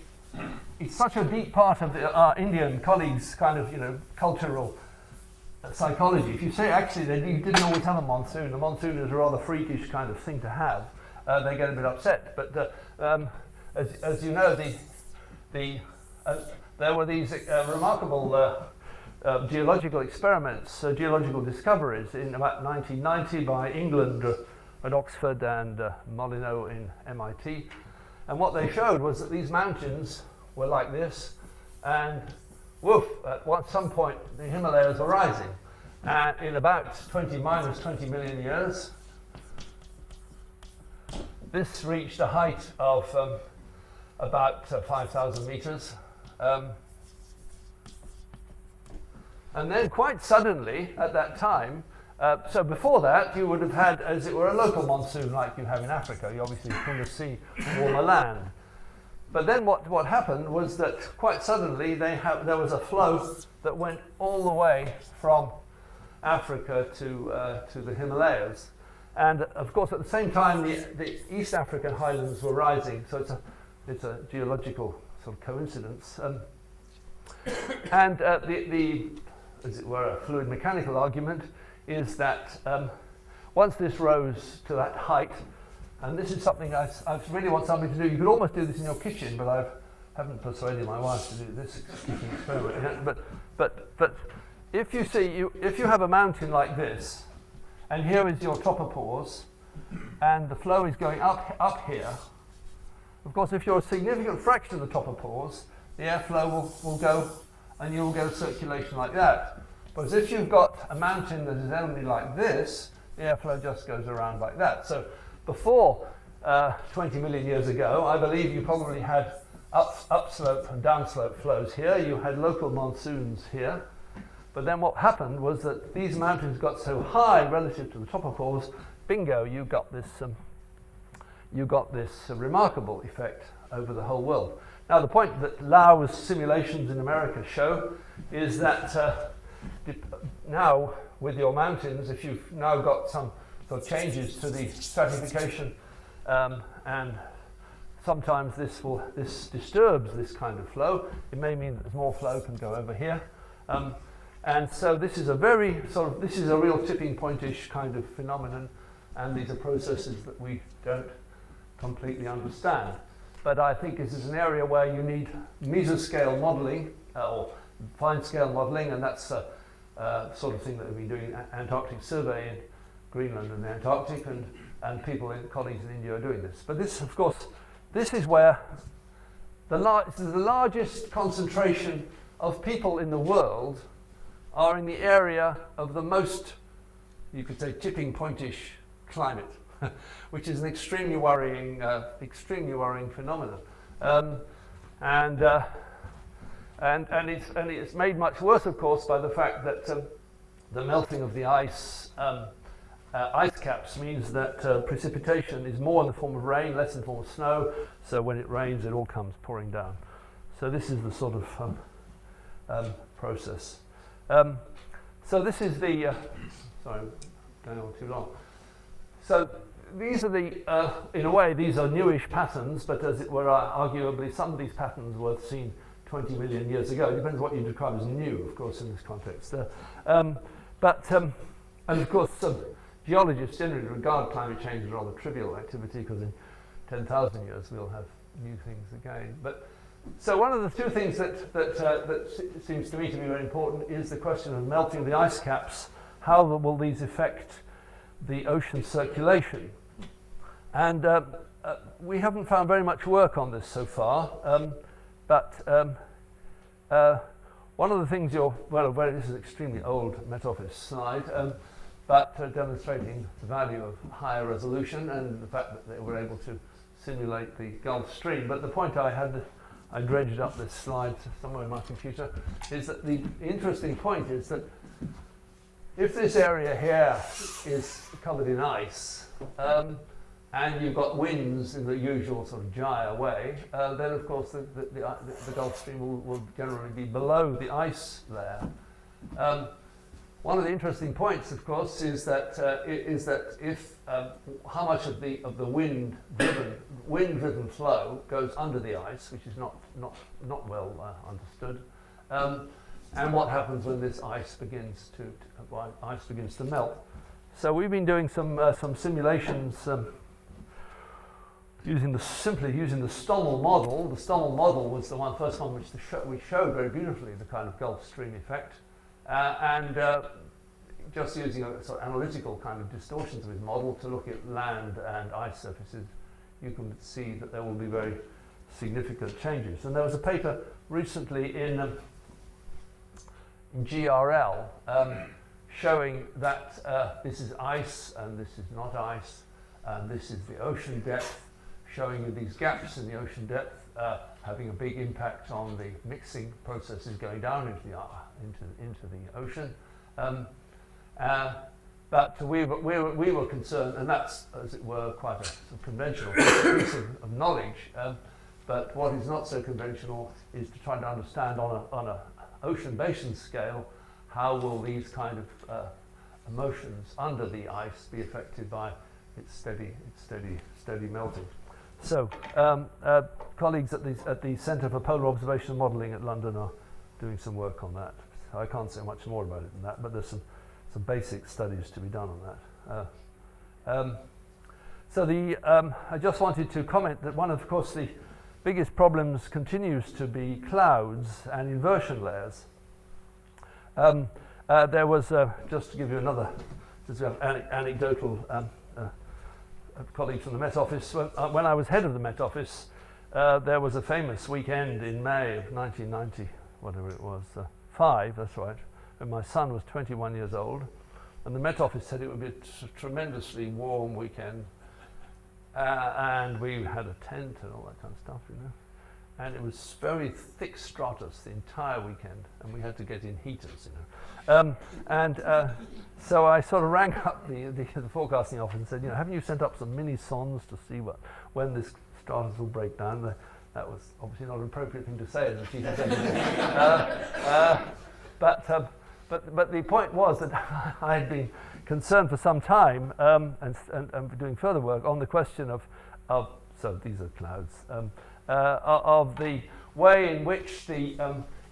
it's such a deep part of our Indian colleagues' kind of, cultural psychology. If you say actually that you didn't always have a monsoon, the monsoon is a rather freakish kind of thing to have, they get a bit upset. But as you know, there were these remarkable geological experiments, geological discoveries in about 1990 by England at Oxford and Molyneux in MIT. And what they showed was that these mountains were like this, and woof, at some point the Himalayas are rising. And in about 20 million years, this reached a height of about 5,000 meters. And then quite suddenly, at that time, so before that, you would have had, as it were, a local monsoon like you have in Africa. You obviously from the sea, warmer land. But then what happened was that quite suddenly there was a flow that went all the way from Africa to the Himalayas. And of course, at the same time, the East African highlands were rising. So it's a geological sort of coincidence. And the as it were, a fluid mechanical argument is that once this rose to that height, and this is something I really want somebody to do. You could almost do this in your kitchen, but I haven't persuaded my wife to do this kitchen experiment yet. But if you have a mountain like this, and here is your topopause, and the flow is going up here. Of course, if you're a significant fraction of the topopause, the airflow will go, and you'll get a circulation like that. But if you've got a mountain that is only like this, the airflow just goes around like that. So before 20 million years ago, I believe you probably had upslope and downslope flows here. You had local monsoons here. But then what happened was that these mountains got so high relative to the topopause, bingo, you got this remarkable effect over the whole world. Now, the point that Lau's simulations in America show is that now with your mountains, if you've now got some sort of changes to the stratification, and sometimes this disturbs this kind of flow, it may mean that more flow can go over here. And so this is a real tipping point-ish kind of phenomenon, and these are processes that we don't completely understand. But I think this is an area where you need mesoscale modeling or fine-scale modeling, and that's a sort of thing that we've been doing Antarctic survey in Greenland and the Antarctic, and colleagues in India are doing this. But this, of course, this is where the largest concentration of people in the world are in the area of the most, you could say, tipping point-ish climate, which is an extremely worrying phenomenon, and it's made much worse, of course, by the fact that the melting of the ice caps means that precipitation is more in the form of rain, less in the form of snow. So when it rains, it all comes pouring down. So this is the sort of process. So this is the sorry, going on too long. So these are in a way, these are newish patterns, but as it were, arguably some of these patterns were seen 20 million years ago. It depends what you describe as new, of course, in this context. And of course, geologists generally regard climate change as a rather trivial activity, because in 10,000 years we'll have new things again. But so one of the two things that seems to me to be very important is the question of melting of the ice caps. How will these affect the ocean circulation? And we haven't found very much work on this so far. But one of the things this is an extremely old Met Office slide, but demonstrating the value of higher resolution and the fact that they were able to simulate the Gulf Stream. But the point I I dredged up this slide somewhere in my computer, is that the interesting point is that if this area here is covered in ice, and you've got winds in the usual sort of gyre way, then of course the Gulf Stream will generally be below the ice layer. One of the interesting points, of course, is that if how much of the wind-driven flow goes under the ice, which is not well understood, and what happens when this ice begins to melt. So we've been doing some simulations simply using the Stommel model. The Stommel model was the first one which we showed very beautifully the kind of Gulf Stream effect. And just using a sort of analytical kind of distortions of his model to look at land and ice surfaces, you can see that there will be very significant changes. And there was a paper recently in GRL showing that this is ice and this is not ice, and this is the ocean depth, showing you these gaps in the ocean depth having a big impact on the mixing processes going down into the ocean. But we were concerned, and that's, as it were, quite a sort of conventional piece of knowledge. But what is not so conventional is to try to understand on an ocean basin scale how will these kind of motions under the ice be affected by its steady melting. So, colleagues at the Centre for Polar Observational Modelling at London are doing some work on that. So I can't say much more about it than that, but there's some basic studies to be done on that. I just wanted to comment that one of course, the biggest problems continues to be clouds and inversion layers. There was, just to give you another anecdotal colleague from the Met Office, when I was head of the Met Office, there was a famous weekend in May of 1990, whatever it was, 5, that's right, and my son was 21 years old, and the Met Office said it would be a tremendously warm weekend, and we had a tent and all that kind of stuff, you know, and it was very thick stratus the entire weekend, and we had to get in heaters, you know. So I sort of rang up the forecasting office and said, you know, haven't you sent up some mini sondes to see when this stratus will break down? That was obviously not an appropriate thing to say as a chief executive. But the point was that I had been concerned for some time and doing further work on the question of so these are clouds, of the way in which the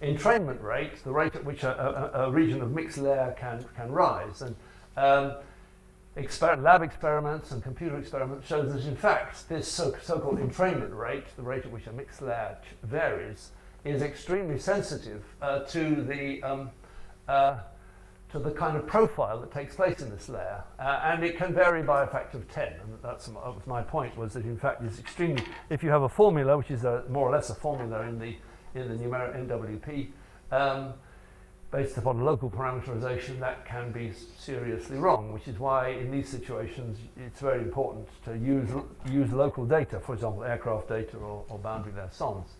entrainment rate, the rate at which a region of mixed layer can rise, and lab experiments and computer experiments show that in fact this so-called entrainment rate, the rate at which a mixed layer varies, is extremely sensitive to the kind of profile that takes place in this layer, and it can vary by a factor of 10. And that's my point, was that in fact it's extremely. If you have a formula, which is more or less a formula in the numeric NWP, based upon local parameterization, that can be seriously wrong, which is why in these situations it's very important to use local data, for example aircraft data or boundary layer sondes.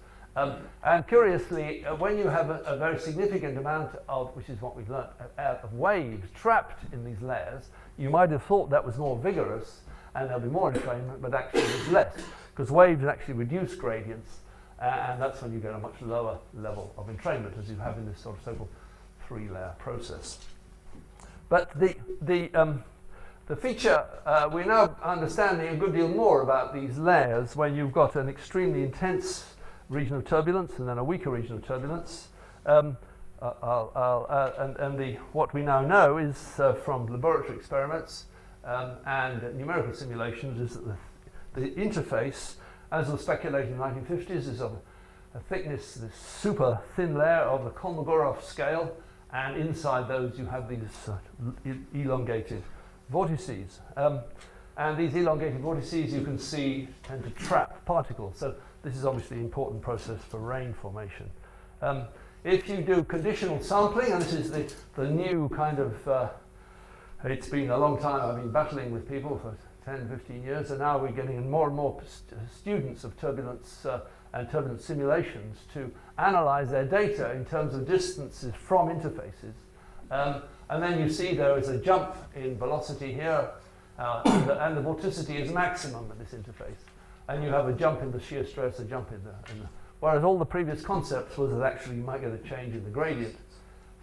And curiously, when you have a very significant amount of, which is what we've learnt, of waves trapped in these layers, you might have thought that was more vigorous and there'll be more entrainment, but actually it's less, because waves actually reduce gradients, and that's when you get a much lower level of entrainment, as you have in this sort of so-called 3-layer process. But the feature, we're now understanding a good deal more about these layers when you've got an extremely intense region of turbulence and then a weaker region of turbulence. What we now know is from laboratory experiments and numerical simulations is that the interface, as was speculated in the 1950s, is of a thickness, this super thin layer of the Kolmogorov scale, and inside those you have these elongated vortices. And these elongated vortices, you can see, tend to trap particles. So this is obviously an important process for rain formation. If you do conditional sampling, and this is the new kind of, it's been a long time, I've been battling with people for 10, 15 years, and now we're getting more and more students of turbulence and turbulence simulations to analyze their data in terms of distances from interfaces. And then you see there is a jump in velocity here, and the vorticity is maximum at this interface. And you have a jump in the shear stress, a jump in the whereas all the previous concepts was that actually you might get a change in the gradient.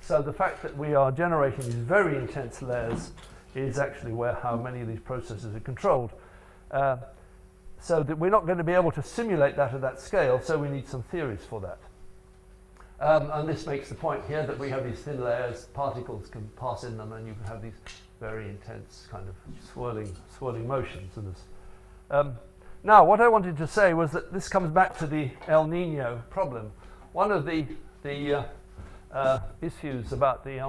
So the fact that we are generating these very intense layers is actually how many of these processes are controlled. So that we're not going to be able to simulate that at that scale, so we need some theories for that. And this makes the point here that we have these thin layers, particles can pass in them, and you can have these very intense kind of swirling motions. And now, what I wanted to say was that this comes back to the El Nino problem. One of the issues about the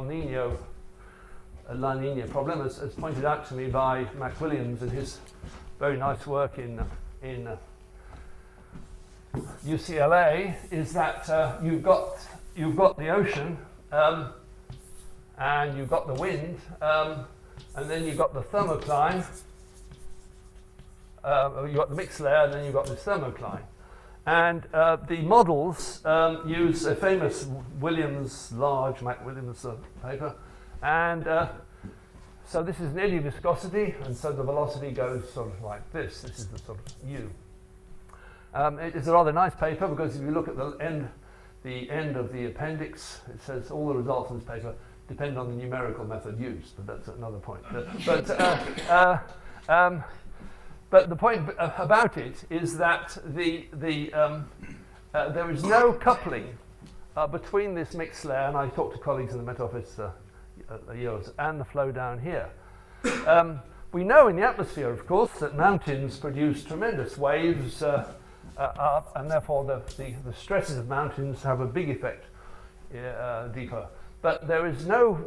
La Nina problem, as pointed out to me by Mac Williams in his very nice work in UCLA, is that you've got the ocean and you've got the wind, and then you've got the thermocline. You've got the mixed layer, and then you've got the thermocline. And the models use a famous Mac Williams paper, and so this is nearly viscosity, and so the velocity goes sort of like this. This is the sort of U. It is a rather nice paper, because if you look at the end of the appendix, it says all the results in this paper depend on the numerical method used, but that's another point. But the point about it is that there is no coupling between this mixed layer, and I talked to colleagues in the Met Office and the flow down here. We know in the atmosphere, of course, that mountains produce tremendous waves up, and therefore the stresses of mountains have a big effect deeper. But there is no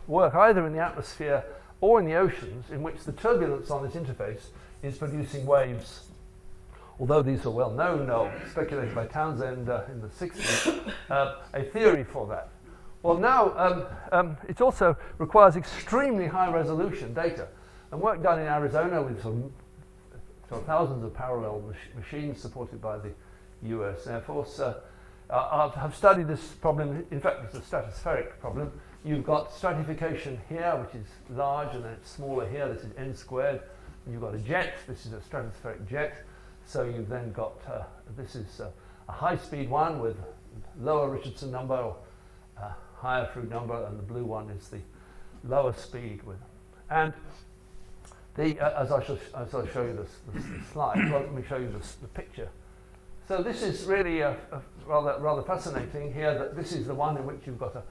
work either in the atmosphere or in the oceans in which the turbulence on this interface is producing waves, although these are well known, speculated by Townsend in the 60s, a theory for that. Well, now it also requires extremely high resolution data, and work done in Arizona with some thousands of parallel machines supported by the US Air Force have studied this problem. In fact, it's a stratospheric problem. You've got stratification here, which is large, and then it's smaller here. This is n squared. And you've got a jet. This is a stratospheric jet. So you've then got, this is a high-speed one with lower Richardson number, or higher Froude number, and the blue one is the lower speed. And as I show you this slide, well, let me show you the picture. So this is really rather fascinating here, that this is the one in which you've got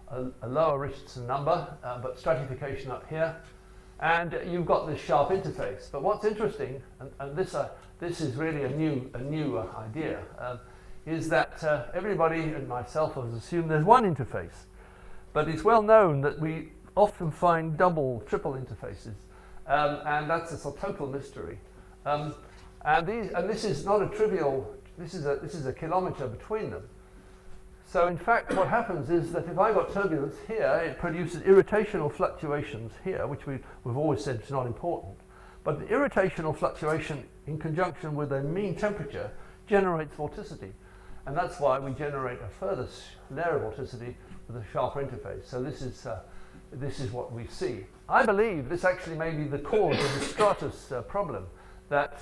a lower Richardson number, but stratification up here, and you've got this sharp interface. But what's interesting, and this is really a new idea, is that everybody and myself has assumed there's one interface, but it's well known that we often find double, triple interfaces, and that's a sort of total mystery. And this is not a trivial. This is a kilometre between them. So in fact, what happens is that if I've got turbulence here, it produces irrotational fluctuations here, which we've always said is not important. But the irrotational fluctuation in conjunction with a mean temperature generates vorticity. And that's why we generate a further layer of vorticity with a sharper interface. So this is what we see. I believe this actually may be the cause of the stratus problem, that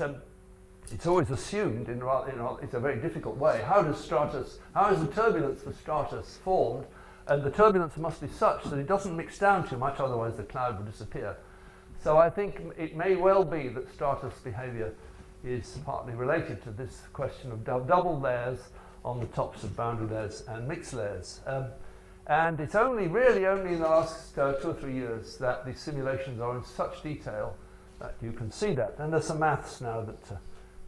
it's always assumed it's a very difficult way. How is the turbulence for stratus formed? And the turbulence must be such that it doesn't mix down too much, otherwise the cloud would disappear. So I think it may well be that stratus behavior is partly related to this question of double layers on the tops of boundary layers and mixed layers. And it's really only in the last 2 or 3 years that these simulations are in such detail that you can see that. And there's some maths now that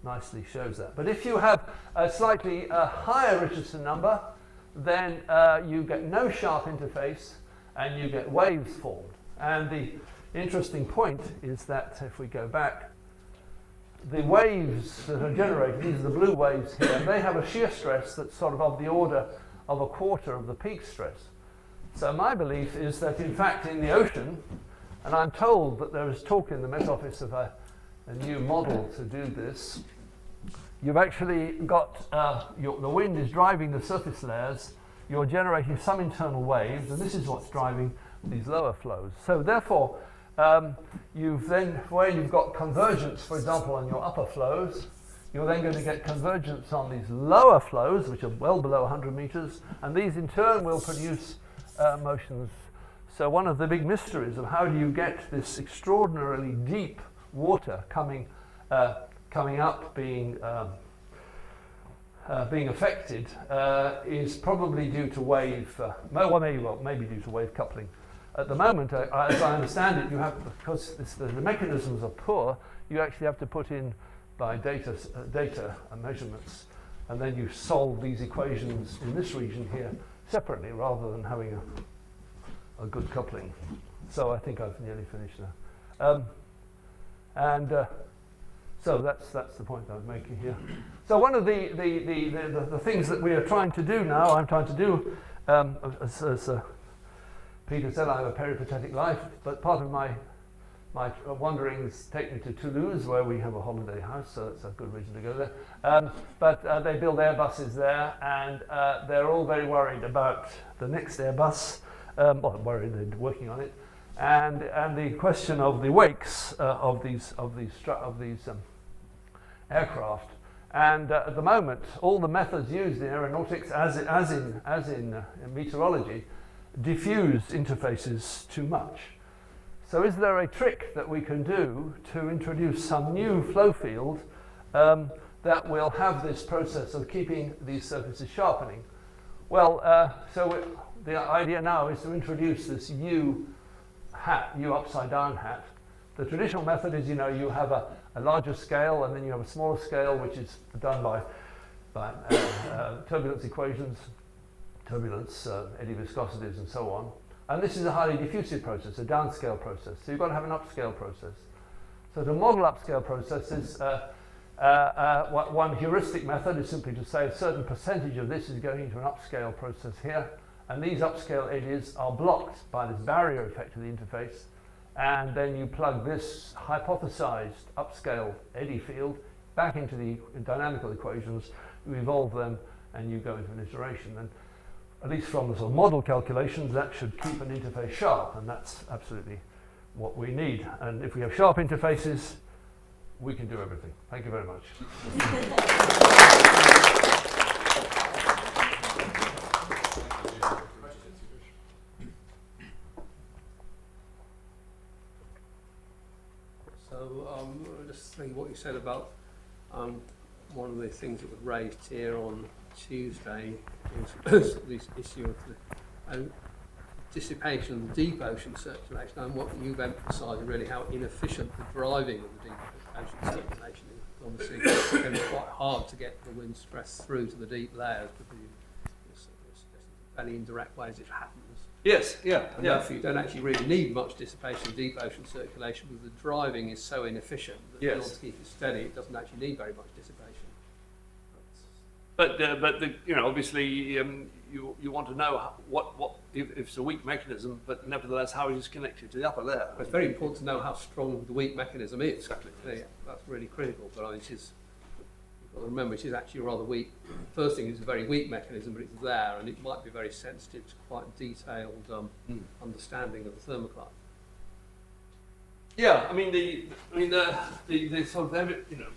nicely shows that. But if you have a slightly higher Richardson number, then you get no sharp interface and you get waves formed. And the interesting point is that if we go back, the waves that are generated, these are the blue waves here, they have a shear stress that's sort of the order of a quarter of the peak stress. So my belief is that in fact in the ocean, and I'm told that there is talk in the Met Office of new model to do this. You've actually got, the wind is driving the surface layers, you're generating some internal waves, and this is what's driving these lower flows. So therefore, where you've got convergence, for example, on your upper flows, you're then going to get convergence on these lower flows, which are well below 100 meters, and these in turn will produce motions. So one of the big mysteries of how do you get this extraordinarily deep water coming up, being affected, is probably due to wave, maybe due to wave coupling. At the moment, as I understand it, you have, because the mechanisms are poor, you actually have to put in by data and measurements, and then you solve these equations in this region here separately rather than having a good coupling. So I think I've nearly finished now. So that's the point I was making here. So one of the things that we are trying to do now, I'm trying to do, as Peter said, I have a peripatetic life, but part of my wanderings take me to Toulouse, where we have a holiday house, so that's a good reason to go there. But they build Airbuses there, and they're all very worried about the next Airbus. Well, worried, they're working on it, and the question of the wakes of these aircraft. And at the moment, all the methods used in aeronautics, as in meteorology, diffuse interfaces too much. So is there a trick that we can do to introduce some new flow field that will have this process of keeping these surfaces sharpening? Well, the idea now is to introduce this U upside down hat. The traditional method is, you have a larger scale and then you have a smaller scale, which is done by turbulence equations, turbulence, eddy viscosities, and so on. And this is a highly diffusive process, a downscale process. So you've got to have an upscale process. So to model upscale processes, one heuristic method is simply to say a certain percentage of this is going into an upscale process here, and these upscale eddies are blocked by this barrier effect of the interface, and then you plug this hypothesized upscale eddy field back into the dynamical equations, you evolve them, and you go into an iteration. And at least from the sort of model calculations, that should keep an interface sharp, and that's absolutely what we need. And if we have sharp interfaces, we can do everything. Thank you very much. So just think what you said about one of the things that was raised here on Tuesday was this issue of the dissipation of the deep ocean circulation, and what you've emphasised really how inefficient the driving of the deep ocean circulation is. Obviously, it's going to be quite hard to get the wind stress through to the deep layers, because it's fairly indirect ways it happens. Yes, yeah, And therefore you don't actually really need much dissipation of deep ocean circulation, because the driving is so inefficient that in order to keep it steady, it doesn't actually need very much dissipation. But obviously, you want to know if it's a weak mechanism, but nevertheless how it is connected to the upper layer. It's very important to know how strong the weak mechanism is. Exactly. Yeah, that's really critical. But you've got to remember, it is actually rather weak. First thing, it's a very weak mechanism, but it's there, and it might be very sensitive to quite detailed understanding of the thermocline. Yeah, the sort of I don't know.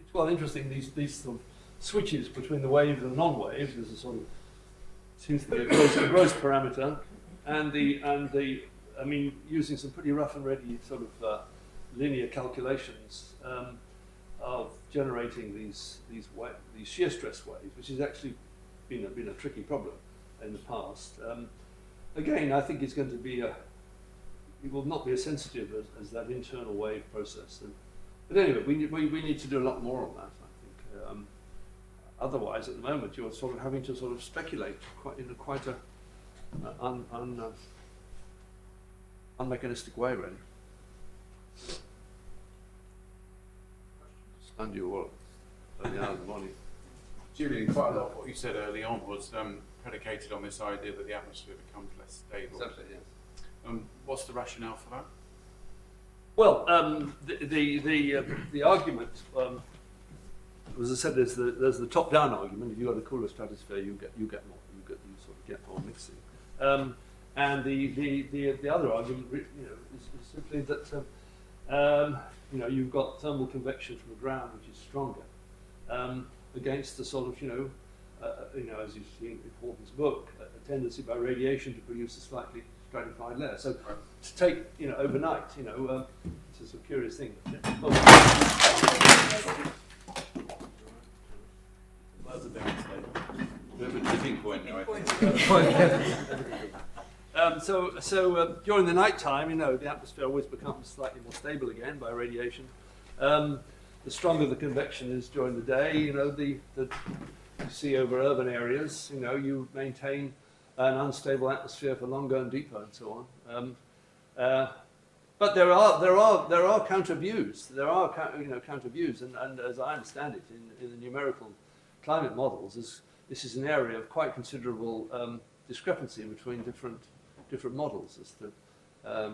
It's quite interesting, these sort of switches between the waves and non-waves. There's a sort of seems to be a gross parameter, and using some pretty rough and ready sort of linear calculations of generating these shear stress waves, which has actually been a tricky problem in the past. Again, I think it's going to be it will not be as sensitive as that internal wave process. But anyway, we need to do a lot more on that, I think. Otherwise, at the moment, you're sort of having to sort of speculate in quite a unmechanistic way, really. Stand you all early hours of the morning. Julian, quite a lot of what you said early on was predicated on this idea that the atmosphere becomes less stable. Exactly, yes. What's the rationale for that? Well, the argument, as I said, there's the top-down argument. If you've got a cooler stratosphere, you sort of get more mixing. And the other argument, is simply that you've got thermal convection from the ground, which is stronger, against the sort of as you see in Horton's book, a tendency by radiation to produce a slightly stratified layer. So to take overnight, it's a sort of curious thing. Oh. That's a bit unstable. Tipping point now, I think. So during the night time, the atmosphere always becomes slightly more stable again by radiation. The stronger the convection is during the day, you see over urban areas, you maintain an unstable atmosphere for longer and deeper and so on. But there are counter views. There are counter views, and as I understand it, in the numerical climate models, this is an area of quite considerable discrepancy between different models as to.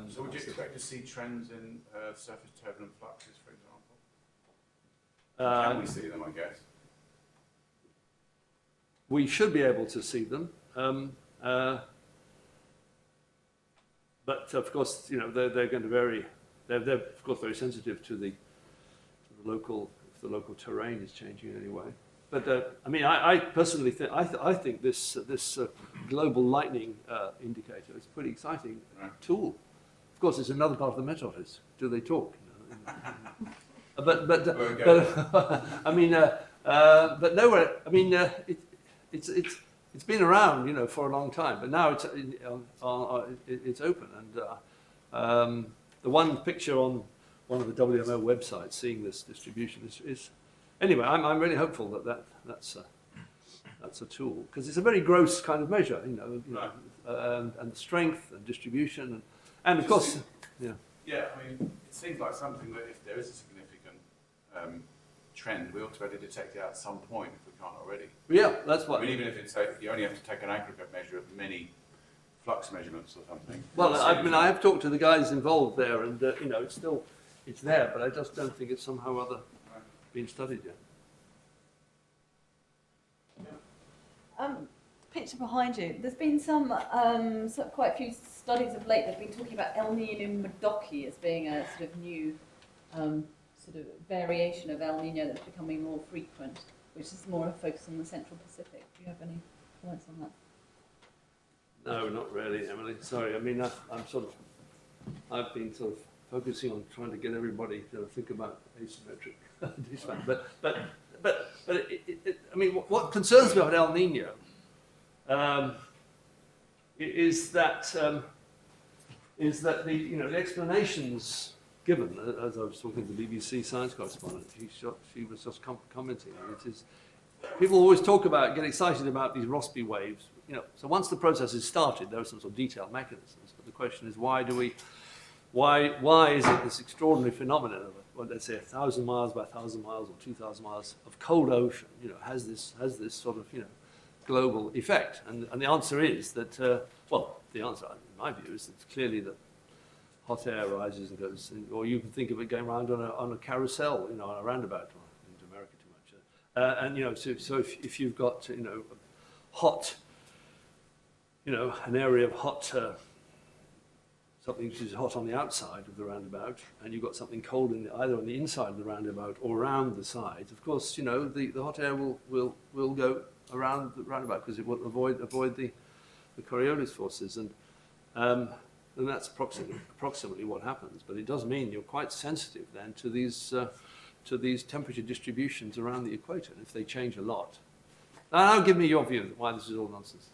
So would you expect to see trends in surface turbulent fluxes, for example? Can we see them, I guess? We should be able to see them, but of course, they're going to vary. They're of course very sensitive to the local, if the local terrain is changing in any way. But I personally think I think this global lightning indicator is a pretty exciting tool. Of course, it's another part of the Met Office. Do they talk? But nowhere. It's been around, for a long time, but now it's open. And the one picture on one of the WMO websites seeing this distribution is anyway. I'm really hopeful that's a tool, because it's a very gross kind of measure, and the strength and distribution and of course, yeah. Yeah, it seems like something that if there is a significant trend, we ought to be able to detect it at some point if we can't already. Yeah, that's what. Even if it's you only have to take an aggregate measure of many flux measurements or something. Well, I have talked to the guys involved there, and it's there, but I just don't think it's somehow or other been studied yet. Picture behind you. There's been quite a few studies of late that have been talking about El Niño Modoki as being a sort of new sort of variation of El Niño that's becoming more frequent, which is more a focus on the Central Pacific. Do you have any comments on that? No, not really, Emily. Sorry. I've been sort of focusing on trying to get everybody to think about asymmetric dispatch. What concerns me about El Niño is that the explanations given, as I was talking to the BBC science correspondent, she was just commenting on it, is people always get excited about these Rossby waves. So once the process is started, there are some sort of detailed mechanisms. But the question is, why is it this extraordinary phenomenon of, let's say 1,000 miles by 1,000 miles or 2,000 miles of cold ocean, has this sort of, global effect? And the answer is that, the answer in my view is that clearly that hot air rises and goes, or you can think of it going around on a carousel, on a roundabout. Into America too much. So if you've got, hot, an area of hot, something which is hot on the outside of the roundabout, and you've got something cold either on the inside of the roundabout or around the sides, of course, the hot air will go around the roundabout because it will avoid the Coriolis forces, and that's approximately what happens. But it does mean you're quite sensitive then to these temperature distributions around the equator, and if they change a lot. Now give me your view of why this is all nonsense.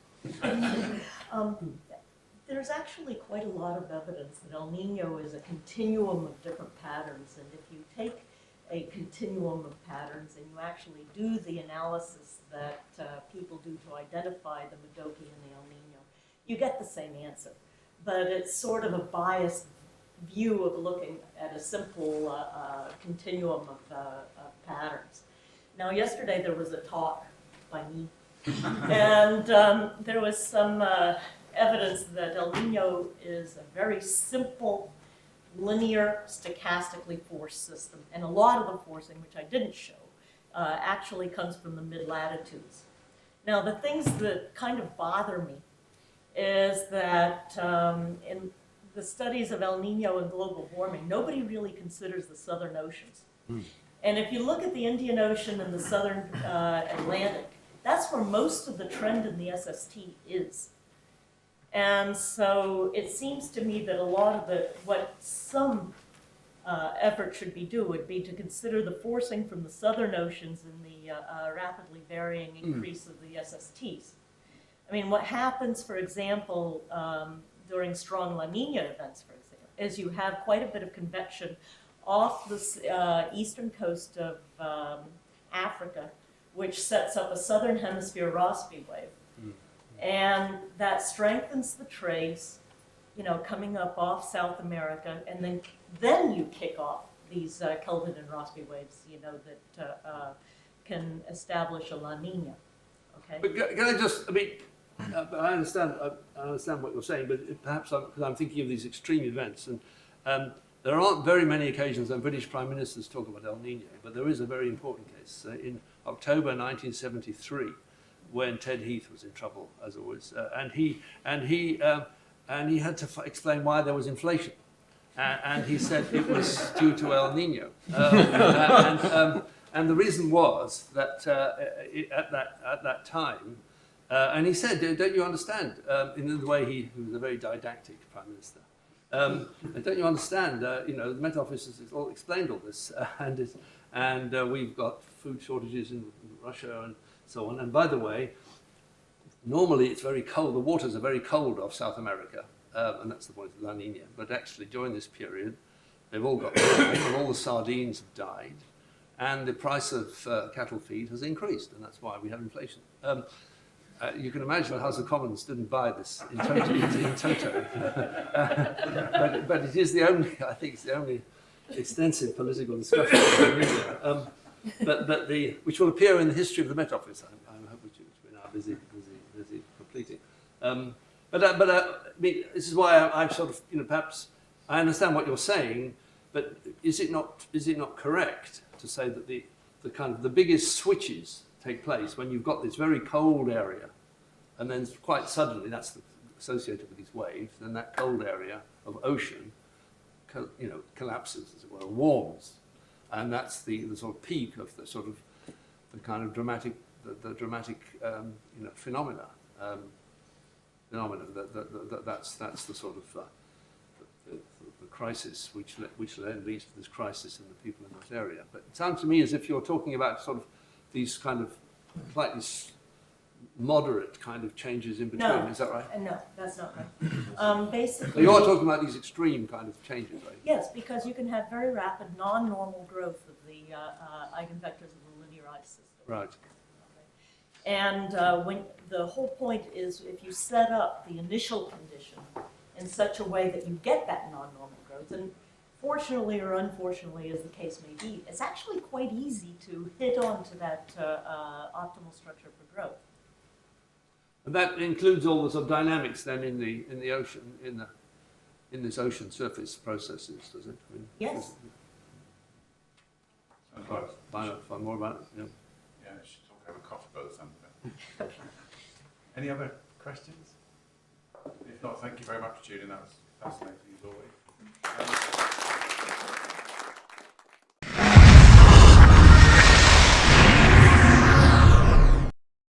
There's actually quite a lot of evidence that El Niño is a continuum of different patterns, and if you take a continuum of patterns and you actually do the analysis that people do to identify the Modoki and the El Niño, you get the same answer. But it's sort of a biased view of looking at a simple continuum of patterns. Now, yesterday there was a talk by me, and there was some evidence that El Niño is a very simple linear, stochastically forced system. And a lot of the forcing, which I didn't show, actually comes from the mid-latitudes. Now, the things that kind of bother me is that in the studies of El Nino and global warming, nobody really considers the southern oceans. And if you look at the Indian Ocean and the southern Atlantic, that's where most of the trend in the SST is. And so it seems to me that a lot of what some effort should be do would be to consider the forcing from the southern oceans and the rapidly varying increase of the SSTs. I mean, what happens, for example, during strong La Nina events, for example, is you have quite a bit of convection off the eastern coast of Africa, which sets up a southern hemisphere Rossby wave. And that strengthens the trades, you know, coming up off South America, and then you kick off these Kelvin and Rossby waves, you know, that can establish a La Nina. Okay. But can I just, I mean, I understand what you're saying, but perhaps because I'm thinking of these extreme events, and there aren't very many occasions when British Prime Ministers talk about El Nino, but there is a very important case. In October 1973, when Ted Heath was in trouble, as always, and he had to explain why there was inflation, and he said it was due to El Nino, and the reason was that at that time, and he said, "Don't you understand?" In the way he was a very didactic prime minister. Don't you understand? You know, the Met Office has all explained all this, and we've got food shortages in Russia and so on. And by the way, normally it's very cold. The waters are very cold off South America, and that's the point of La Nina. But actually, during this period, they've all got warm, and all the sardines have died, and the price of cattle feed has increased, and that's why we have inflation. You can imagine the House of Commons didn't buy this in toto. But it is the only, I think it's the only extensive political discussion which will appear in the history of the Met Office, I hope, which we're now busy completing. I mean, this is why I'm sort of, you know, perhaps I understand what you're saying, but is it not correct to say that the kind of the biggest switches take place when you've got this very cold area, and then quite suddenly that's associated with these waves, then that cold area of ocean, you know, collapses, as it were, warms, and that's the sort of peak of the sort of the kind of dramatic you know, phenomena. That's the sort of the crisis which then leads to this crisis in the people in that area. But it sounds to me as if you're talking about sort of these kind of slightly moderate kind of changes in between. No. Is that right? No, that's not right. Basically, So you are talking about these extreme kind of changes, right? yes, because you can have very rapid non-normal growth of the eigenvectors of the linearized system. Right. And when the whole point is, if you set up the initial condition in such a way that you get that non-normal growth, and fortunately or unfortunately, as the case may be, it's actually quite easy to hit on to that optimal structure for growth. And that includes all the sort of dynamics then in the ocean, in this ocean surface processes, does it? I mean, Yes. Find more about it. Yeah. Yeah, I should talk over coffee by the sound of it. Any other questions? If not, thank you very much, Julian. That was fascinating as always.